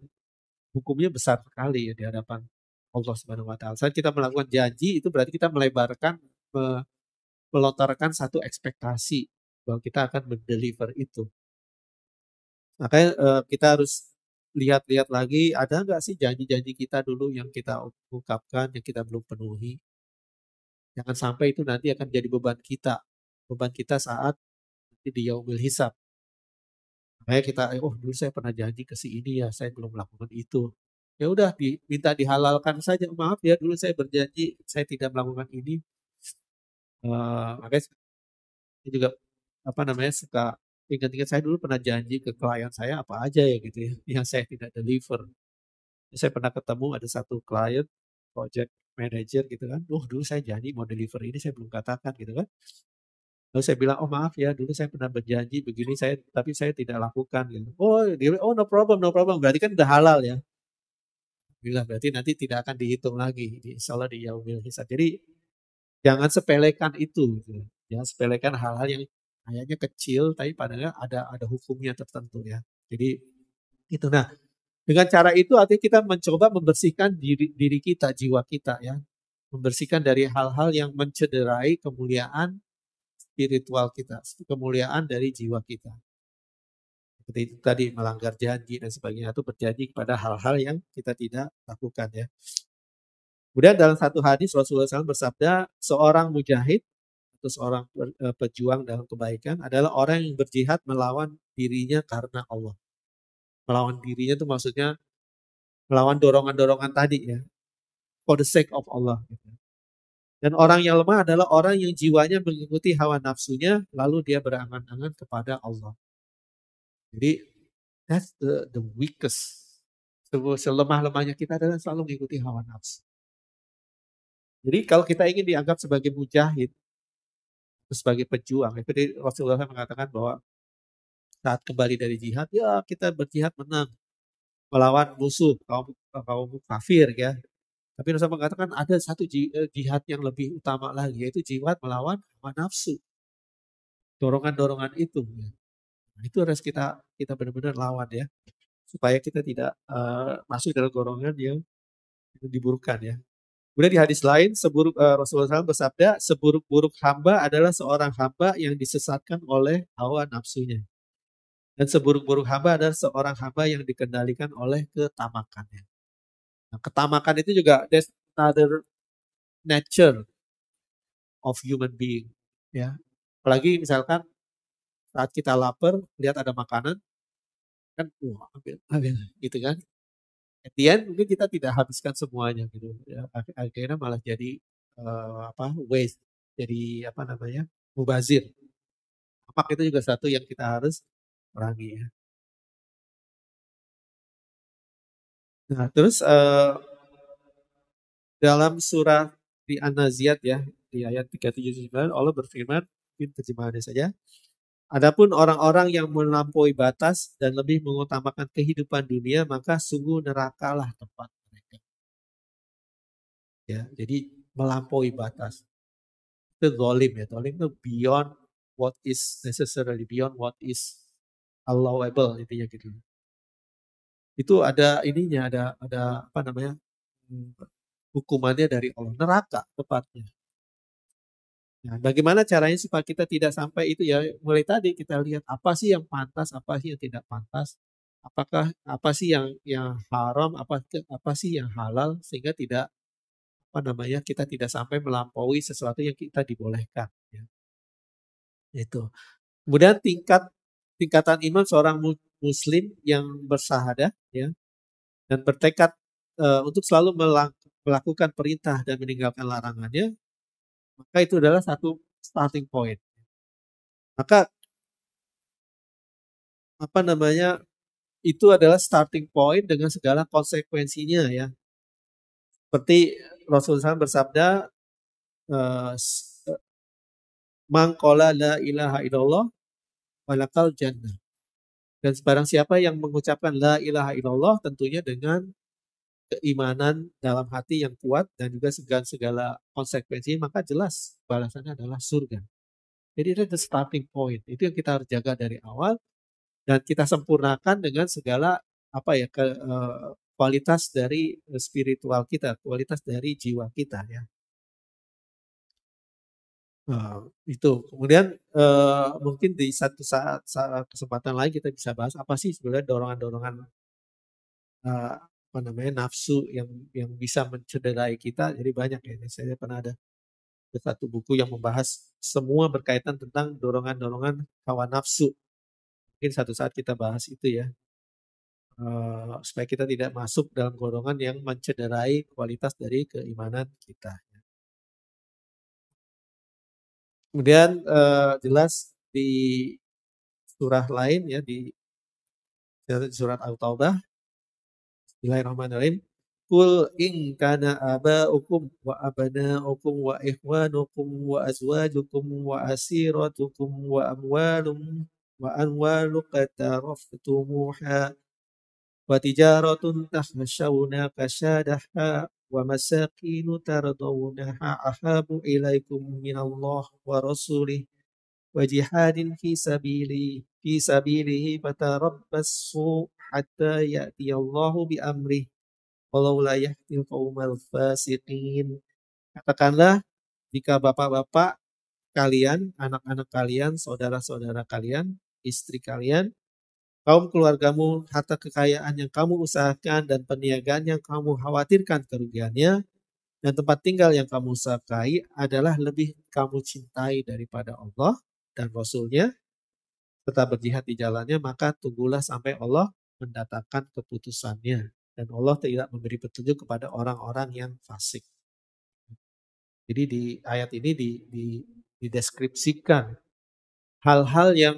hukumnya besar sekali ya di hadapan Allah Subhanahu wa taala. Saat kita melakukan janji itu berarti kita melebarkan melontarkan satu ekspektasi bahwa kita akan mendeliver itu. Makanya kita harus lihat-lihat lagi, ada nggak sih janji-janji kita dulu yang kita ungkapkan, yang kita belum penuhi. Jangan sampai itu nanti akan jadi beban kita. Beban kita saat nanti di yaumil hisab. Makanya kita, oh dulu saya pernah janji ke si ini ya, saya belum melakukan itu. Ya udah minta dihalalkan saja. Maaf ya, dulu saya berjanji saya tidak melakukan ini. Makanya saya juga apa namanya suka ingat-ingat saya dulu pernah janji ke klien saya apa aja ya gitu ya, yang saya tidak deliver. Saya pernah ketemu ada satu klien project manager gitu kan, dulu saya janji mau deliver ini saya belum katakan gitu kan. Lalu saya bilang, oh maaf ya dulu saya pernah berjanji begini tapi saya tidak lakukan gitu. Oh dia bilang, oh no problem no problem, berarti kan udah halal ya. Bilang berarti nanti tidak akan dihitung lagi insya Allah di yaumil hisab. Jadi jangan sepelekan itu gitu. Jangan sepelekan hal-hal yang kayaknya kecil tapi padahal ada hukumnya tertentu ya. Jadi itu. Nah, dengan cara itu artinya kita mencoba membersihkan diri kita, jiwa kita ya. Membersihkan dari hal-hal yang mencederai kemuliaan spiritual kita, kemuliaan dari jiwa kita. Seperti itu tadi melanggar janji dan sebagainya, itu berjanji kepada hal-hal yang kita tidak lakukan ya. Kemudian dalam satu hadis Rasulullah SAW bersabda, seorang mujahid atau seorang pejuang dalam kebaikan adalah orang yang berjihad melawan dirinya karena Allah. Melawan dirinya itu maksudnya melawan dorongan-dorongan tadi ya. For the sake of Allah. Dan orang yang lemah adalah orang yang jiwanya mengikuti hawa nafsunya, lalu dia berangan-angan kepada Allah. Jadi, that's the weakest. Selemah-lemahnya kita adalah selalu mengikuti hawa nafsu. Jadi kalau kita ingin dianggap sebagai mujahid, sebagai pejuang, jadi Rasulullah mengatakan bahwa saat kembali dari jihad, ya kita berjihad menang. Melawan musuh, kaum kafir ya. Tapi Rasul mengatakan ada satu jihad yang lebih utama lagi, yaitu jihad melawan hawa nafsu. Dorongan-dorongan itu. Ya. Nah, itu harus kita benar-benar lawan ya. Supaya kita tidak masuk dalam golongan yang diburukkan ya. Kemudian di hadis lain, Rasulullah SAW bersabda, seburuk-buruk hamba adalah seorang hamba yang disesatkan oleh hawa nafsunya. Dan seburuk-buruk hamba adalah seorang hamba yang dikendalikan oleh ketamakannya. Nah, ketamakan itu juga there's another nature of human being. Ya. Apalagi misalkan saat kita lapar, lihat ada makanan, kan ambil gitu kan. At the end mungkin kita tidak habiskan semuanya gitu. Ya, akhirnya malah jadi waste, jadi mubazir. Tamak itu juga satu yang kita harus kurangi ya. Nah, terus dalam surah di An-Naziat ya, di ayat 379 Allah berfirman, mungkin terjemahannya saja. Adapun orang-orang yang melampaui batas dan lebih mengutamakan kehidupan dunia, maka sungguh nerakalah tempat mereka. Ya, jadi melampaui batas. Itu zalim ya. Zalim itu beyond what is necessarily, beyond what is allowable intinya gitu. Itu ada ininya, ada hukumannya dari Allah, neraka tepatnya. Nah, bagaimana caranya supaya kita tidak sampai itu ya? Mulai tadi kita lihat apa sih yang pantas, apa sih yang tidak pantas, apakah apa sih yang haram, apa sih yang halal sehingga tidak kita tidak sampai melampaui sesuatu yang kita dibolehkan. Ya. Itu. Kemudian tingkatan iman seorang muslim yang bersahadah ya dan bertekad untuk selalu melakukan perintah dan meninggalkan larangannya, maka itu adalah satu starting point. Maka itu adalah starting point dengan segala konsekuensinya ya. Seperti Rasulullah SAW bersabda, man qala la ilaha illallah walakal jannah. Dan sebarang siapa yang mengucapkan la ilaha illallah tentunya dengan keimanan dalam hati yang kuat dan juga segala konsekuensi, maka jelas balasannya adalah surga. Jadi itu the starting point. Itu yang kita harus jaga dari awal dan kita sempurnakan dengan segala kualitas dari spiritual kita, kualitas dari jiwa kita ya. Itu. Kemudian mungkin di satu saat kesempatan lain kita bisa bahas apa sih sebenarnya dorongan-dorongan nafsu yang bisa mencederai kita, jadi banyak ya. Saya pernah ada satu buku yang membahas semua berkaitan tentang dorongan-dorongan hawa nafsu. Mungkin satu saat kita bahas itu ya, supaya kita tidak masuk dalam golongan yang mencederai kualitas dari keimanan kita. Kemudian jelas di surah lain ya, di surat At-Taubah, Bismillahirrahmanirrahim. Qul in kana aba'ukum wa abana'ukum wa ikhwanukum wa azwajukum wa asiratukum wa amwalu qataraftumuha wa tijaratun takhshawna kasadaha wa masakinu tardawnaha ahabu ilaikum minallah wa rasulih wa jihadin fi sabilihi fatarabbasu hatta ya'tiyallahu bi amrih walau la yahdil qaumal fasiqin. Katakanlah, jika bapak-bapak kalian, anak-anak kalian, saudara-saudara kalian, istri kalian, kaum keluargamu, harta kekayaan yang kamu usahakan dan perniagaan yang kamu khawatirkan kerugiannya, dan tempat tinggal yang kamu sukai adalah lebih kamu cintai daripada Allah dan Rasul-Nya, serta berjihad di jalannya, maka tunggulah sampai Allah mendatangkan keputusannya. Dan Allah tidak memberi petunjuk kepada orang-orang yang fasik. Jadi di ayat ini dideskripsikan hal-hal yang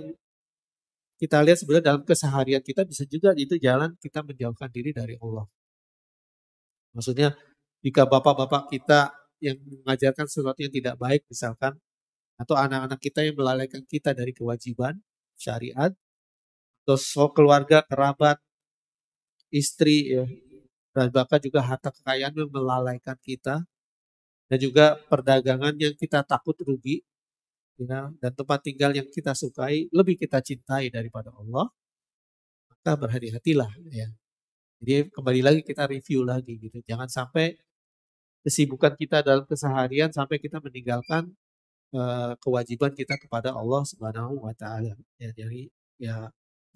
kita lihat sebenarnya dalam keseharian kita bisa juga itu jalan kita menjauhkan diri dari Allah. Maksudnya jika bapak-bapak kita yang mengajarkan sesuatu yang tidak baik misalkan, atau anak-anak kita yang melalaikan kita dari kewajiban syariat, atau keluarga, kerabat, istri ya, dan bahkan juga harta kekayaan yang melalaikan kita, dan juga perdagangan yang kita takut rugi, ya, dan tempat tinggal yang kita sukai lebih kita cintai daripada Allah, maka berhati-hatilah ya. Jadi kembali lagi kita review lagi gitu, jangan sampai kesibukan kita dalam keseharian sampai kita meninggalkan kewajiban kita kepada Allah Subhanahu wa Ta'ala ya. Jadi ya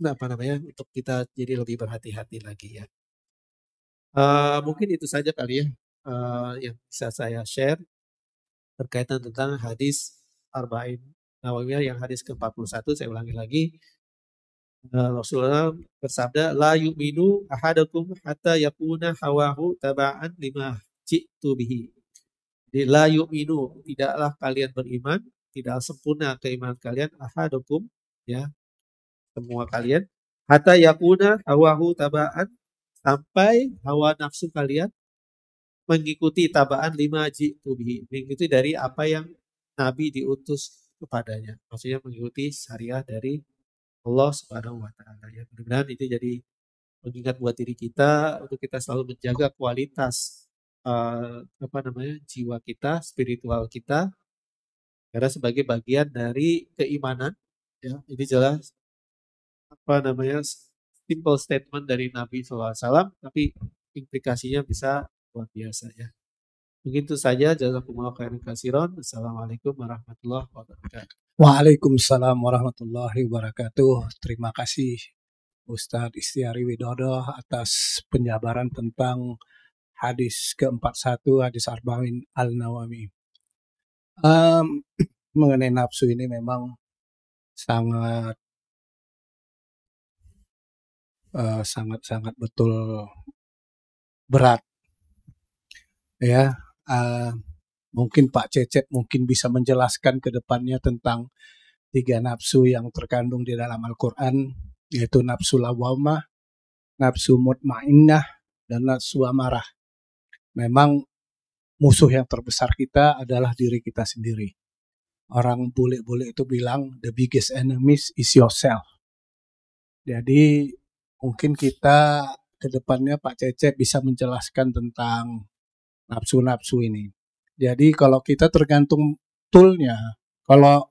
untuk kita jadi lebih berhati-hati lagi ya. Mungkin itu saja kali ya yang bisa saya share berkaitan tentang hadis Arba'in Nawawiyah yang hadis ke-41. Saya ulangi lagi, Rasulullah bersabda, la yu'minu ahadakum hatta yakuna hawahu taba'an lima ji'tu bihi. Jadi la yu'minu, tidaklah kalian beriman, tidak sempurna keimanan kalian, ahadakum ya, semua kalian, hatta yakuna hawahu taba'an, sampai hawa nafsu kalian mengikuti tabaan lima ji'tu bihi, mengikuti dari apa yang Nabi diutus kepadanya. Maksudnya mengikuti syariah dari Allah Subhanahu wa Ta'ala. Ya, mudah-mudahan itu jadi pengingat buat diri kita untuk kita selalu menjaga kualitas jiwa kita, spiritual kita, karena sebagai bagian dari keimanan ya. Ini jelas simple statement dari Nabi SAW, tapi implikasinya bisa luar biasa ya. Begitu saja, jazakumullah khairan katsiran. Assalamualaikum warahmatullahi wabarakatuh. Waalaikumsalam warahmatullahi wabarakatuh. Terima kasih Ustadz Istiari Widodo atas penjabaran tentang hadis ke-41, hadis Arba'in An-Nawawi. Mengenai nafsu ini memang sangat betul berat ya. Mungkin Pak Cecep mungkin bisa menjelaskan ke depannya tentang 3 nafsu yang terkandung di dalam Al-Quran, yaitu nafsu lawamah, nafsu mutmainnah, dan nafsu amarah. Memang musuh yang terbesar kita adalah diri kita sendiri. Orang bule-bule itu bilang the biggest enemy is yourself. Jadi mungkin kita ke depannya Pak Cecep bisa menjelaskan tentang nafsu-nafsu ini. Jadi kalau kita tergantung toolnya, kalau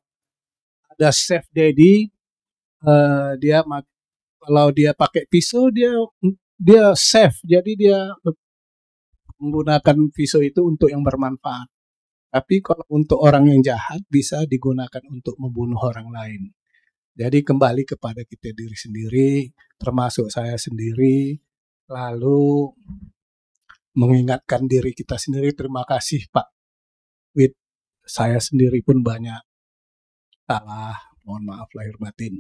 ada chef daddy, kalau dia pakai pisau dia chef, jadi dia menggunakan pisau itu untuk yang bermanfaat. Tapi kalau untuk orang yang jahat bisa digunakan untuk membunuh orang lain. Jadi kembali kepada kita diri sendiri, termasuk saya sendiri, lalu mengingatkan diri kita sendiri. Terima kasih Pak Wid. Saya sendiri pun banyak salah, mohon maaf lahir batin.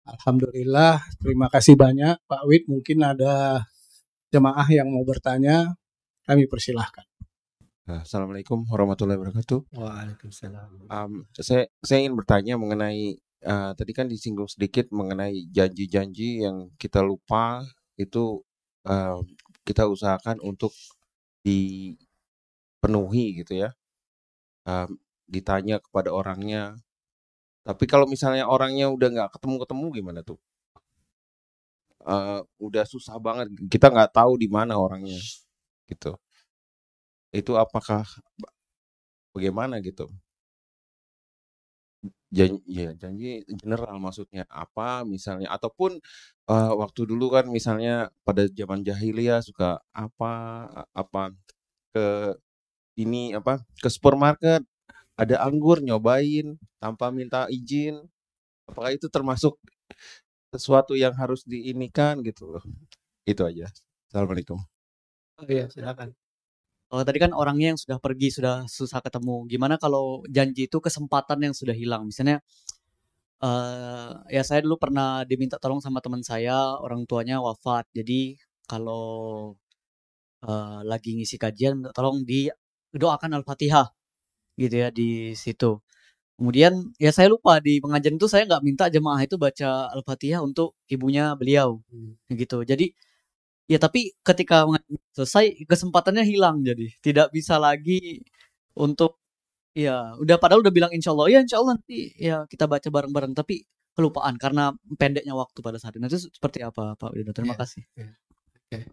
Alhamdulillah, terima kasih banyak Pak Wid. Mungkin ada jemaah yang mau bertanya, kami persilahkan. Assalamualaikum warahmatullahi wabarakatuh. Waalaikumsalam. Saya ingin bertanya mengenai tadi kan disinggung sedikit mengenai janji-janji yang kita lupa itu kita usahakan untuk dipenuhi gitu ya. Ditanya kepada orangnya. Tapi kalau misalnya orangnya udah nggak ketemu-ketemu gimana tuh? Udah susah banget. Kita nggak tahu di mana orangnya gitu. Itu apakah bagaimana gitu? Janji general maksudnya apa misalnya, ataupun waktu dulu kan misalnya pada zaman jahiliyah suka ke supermarket ada anggur nyobain tanpa minta izin, apakah itu termasuk sesuatu yang harus diinikan gitu loh? Itu aja. Assalamualaikum. Oh iya, silakan. Kalau tadi kan orangnya yang sudah pergi, sudah susah ketemu. Gimana kalau janji itu kesempatan yang sudah hilang? Misalnya, ya saya dulu pernah diminta tolong sama teman saya, orang tuanya wafat. Jadi kalau lagi ngisi kajian, minta tolong didoakan Al-Fatihah, gitu ya di situ. Kemudian ya saya lupa di pengajian itu saya nggak minta jemaah itu baca Al-Fatihah untuk ibunya beliau, gitu. Jadi ya tapi ketika selesai kesempatannya hilang, jadi tidak bisa lagi untuk ya udah, padahal udah bilang insya Allah nanti ya kita baca bareng-bareng, tapi kelupaan karena pendeknya waktu pada saat itu. Seperti apa Pak Widodo? Terima kasih. Oke.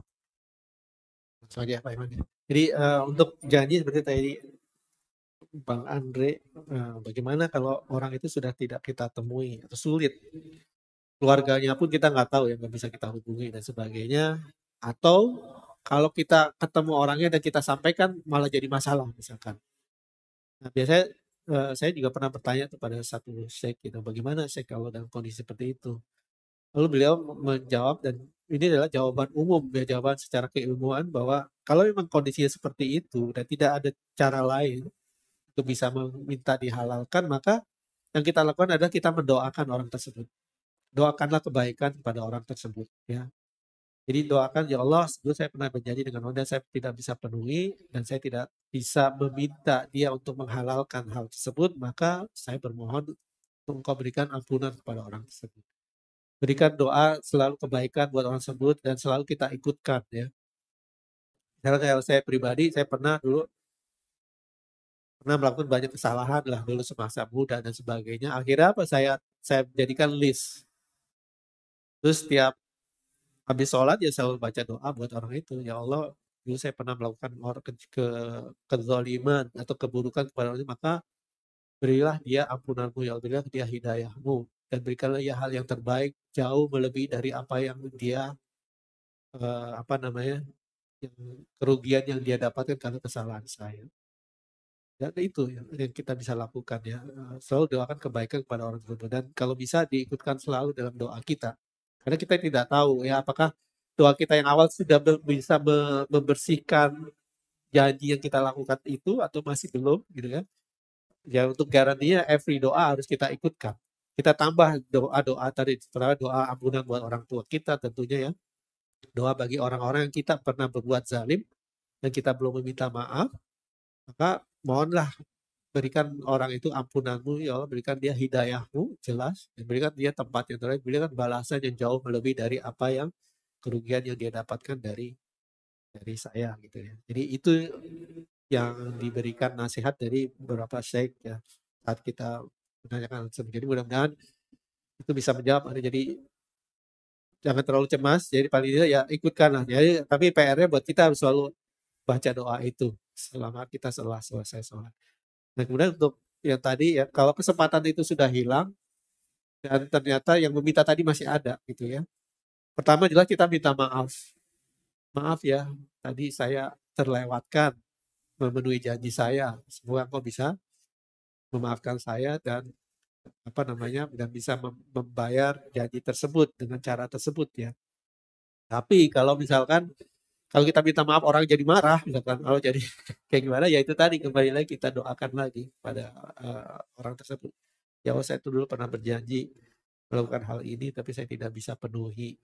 Langsung aja Pak Iman. Jadi untuk janji seperti tadi Bang Andre, bagaimana kalau orang itu sudah tidak kita temui atau sulit, keluarganya pun kita nggak tahu ya, nggak bisa kita hubungi dan sebagainya, atau kalau kita ketemu orangnya dan kita sampaikan malah jadi masalah misalkan. Nah biasanya saya juga pernah bertanya kepada satu syekh gitu, bagaimana syekh kalau dalam kondisi seperti itu? Lalu beliau menjawab, dan ini adalah jawaban umum ya, jawaban secara keilmuan, bahwa kalau memang kondisinya seperti itu dan tidak ada cara lain untuk bisa meminta dihalalkan, maka yang kita lakukan adalah kita mendoakan orang tersebut. Doakanlah kebaikan kepada orang tersebut ya. Jadi doakan, ya Allah, sebelum saya pernah berjanji dengan orang dan saya tidak bisa penuhi dan saya tidak bisa meminta dia untuk menghalalkan hal tersebut, maka saya bermohon untuk Engkau berikan ampunan kepada orang tersebut. Berikan doa selalu kebaikan buat orang tersebut dan selalu kita ikutkan ya. Misalnya kalau saya pribadi, saya pernah melakukan banyak kesalahan lah dulu semasa muda dan sebagainya. Akhirnya apa, saya jadikan list. Terus setiap habis sholat ya selalu baca doa buat orang itu. Ya Allah, dulu saya pernah melakukan kezaliman atau keburukan kepada orang itu, maka berilah dia ampunanmu, ya Allah, berilah dia hidayahmu, dan berikanlah ya hal yang terbaik jauh melebihi dari apa yang dia yang kerugian yang dia dapatkan karena kesalahan saya. Dan itu yang kita bisa lakukan ya. Selalu doakan kebaikan kepada orang tersebut, dan kalau bisa diikutkan selalu dalam doa kita. Karena kita tidak tahu ya apakah doa kita yang awal sudah bisa membersihkan janji yang kita lakukan itu atau masih belum gitu kan. Ya untuk garansinya every doa harus kita ikutkan. Kita tambah doa-doa tadi, setelah doa ampunan buat orang tua kita tentunya ya. Doa bagi orang-orang yang kita pernah berbuat zalim dan kita belum meminta maaf, maka mohonlah berikan orang itu ampunanmu, ya Allah, berikan dia hidayahmu jelas, dan berikan dia tempat yang terbaik, berikan balasan yang jauh melebihi dari apa yang kerugian yang dia dapatkan dari saya gitu ya. Jadi itu yang diberikan nasihat dari beberapa syekh ya saat kita menanyakan tersebut. Jadi mudah-mudahan itu bisa menjawab. Jadi jangan terlalu cemas, jadi paling tidak ya ikutkanlah. Jadi tapi PR-nya buat kita harus selalu baca doa itu selama kita selesai sholat. Nah kemudian untuk yang tadi ya, kalau kesempatan itu sudah hilang dan ternyata yang meminta tadi masih ada gitu ya. Pertama jelas kita minta maaf. Maaf ya, tadi saya terlewatkan memenuhi janji saya. Semoga Engkau bisa memaafkan saya dan dan bisa membayar janji tersebut dengan cara tersebut ya. Tapi kalau misalkan kalau kita minta maaf orang jadi marah, misalkan kalau jadi kayak gimana, ya itu tadi kembali lagi kita doakan lagi pada orang tersebut. Ya Allah, saya itu dulu pernah berjanji melakukan hal ini, tapi saya tidak bisa penuhi.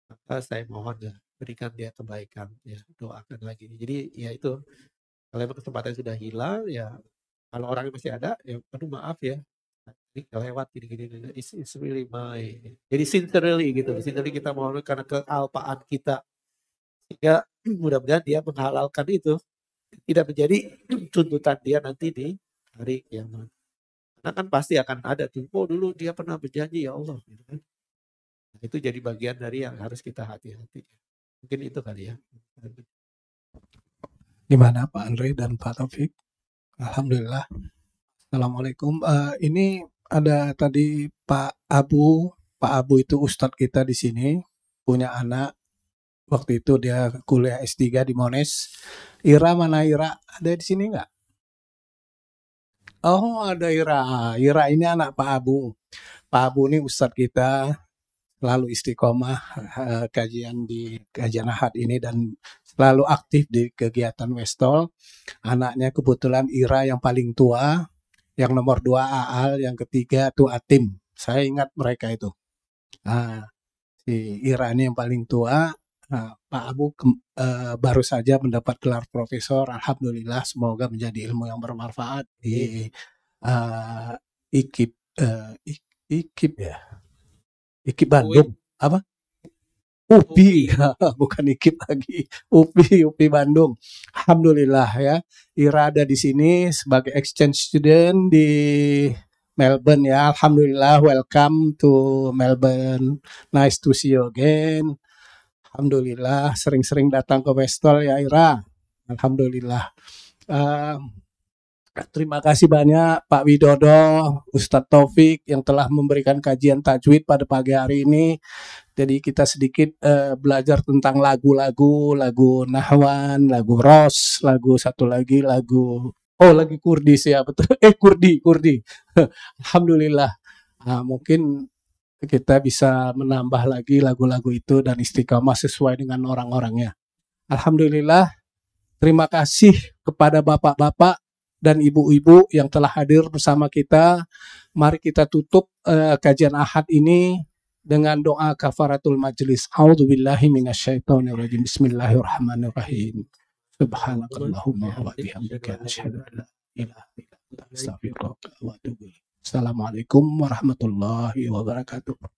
Maka saya mohon ya berikan dia kebaikan, ya doakan lagi. Jadi ya itu, kalau emang kesempatan sudah hilang, ya kalau orangnya masih ada, ya aduh maaf ya, ini kelewat gini. It's really my, jadi sincerely gitu, sincerely kita mohon karena kealpaan kita, sehingga mudah-mudahan dia menghalalkan itu, tidak menjadi tuntutan dia nanti di hari kiamat. Karena kan pasti akan ada tuh, oh dulu dia pernah berjanji ya Allah, gitu kan. Nah, itu jadi bagian dari yang harus kita hati-hati. Mungkin itu kali ya. Gimana Pak Andre dan Pak Taufik? Alhamdulillah. Assalamualaikum. Ini ada tadi Pak Abu. Pak Abu itu ustadz kita di sini, punya anak. Waktu itu dia kuliah S3 di Monash. Ira mana Ira? Ada di sini nggak? Oh, ada Ira. Ira ini anak Pak Abu. Pak Abu ini ustadz kita, selalu istiqomah kajian di kajian Ahad ini dan selalu aktif di kegiatan Westol. Anaknya kebetulan Ira yang paling tua, yang nomor 2 Aal, yang ketiga tuh Atim. Saya ingat mereka itu. Si Ira ini yang paling tua. Pak Abu baru saja mendapat gelar profesor. Alhamdulillah, semoga menjadi ilmu yang bermanfaat di IKIP ya. IKIP Bandung. Apa? UPI, bukan IKIP lagi. UPI Bandung. Alhamdulillah ya. Ira ada di sini sebagai exchange student di Melbourne ya. Alhamdulillah, welcome to Melbourne. Nice to see you again. Alhamdulillah, sering-sering datang ke Westol ya Ira. Alhamdulillah. Terima kasih banyak Pak Widodo, Ustadz Taufik yang telah memberikan kajian tajwid pada pagi hari ini. Jadi kita sedikit belajar tentang lagu-lagu, lagu Nahwan, lagu Ros, lagu satu lagi lagu lagi Kurdi sih ya betul. Kurdi. Alhamdulillah. Mungkin kita bisa menambah lagi lagu-lagu itu dan istiqamah sesuai dengan orang-orangnya. Alhamdulillah. Terima kasih kepada bapak-bapak dan ibu-ibu yang telah hadir bersama kita. Mari kita tutup kajian Ahad ini dengan doa kafaratul majlis. A'udzubillahi minasyaitonirrajim. Bismillahirrahmanirrahim. Subhanakallahumma wa bihamdika asyhadu an la ilaha illa anta astaghfiruka wa atubu ilaik. Assalamualaikum warahmatullahi wabarakatuh.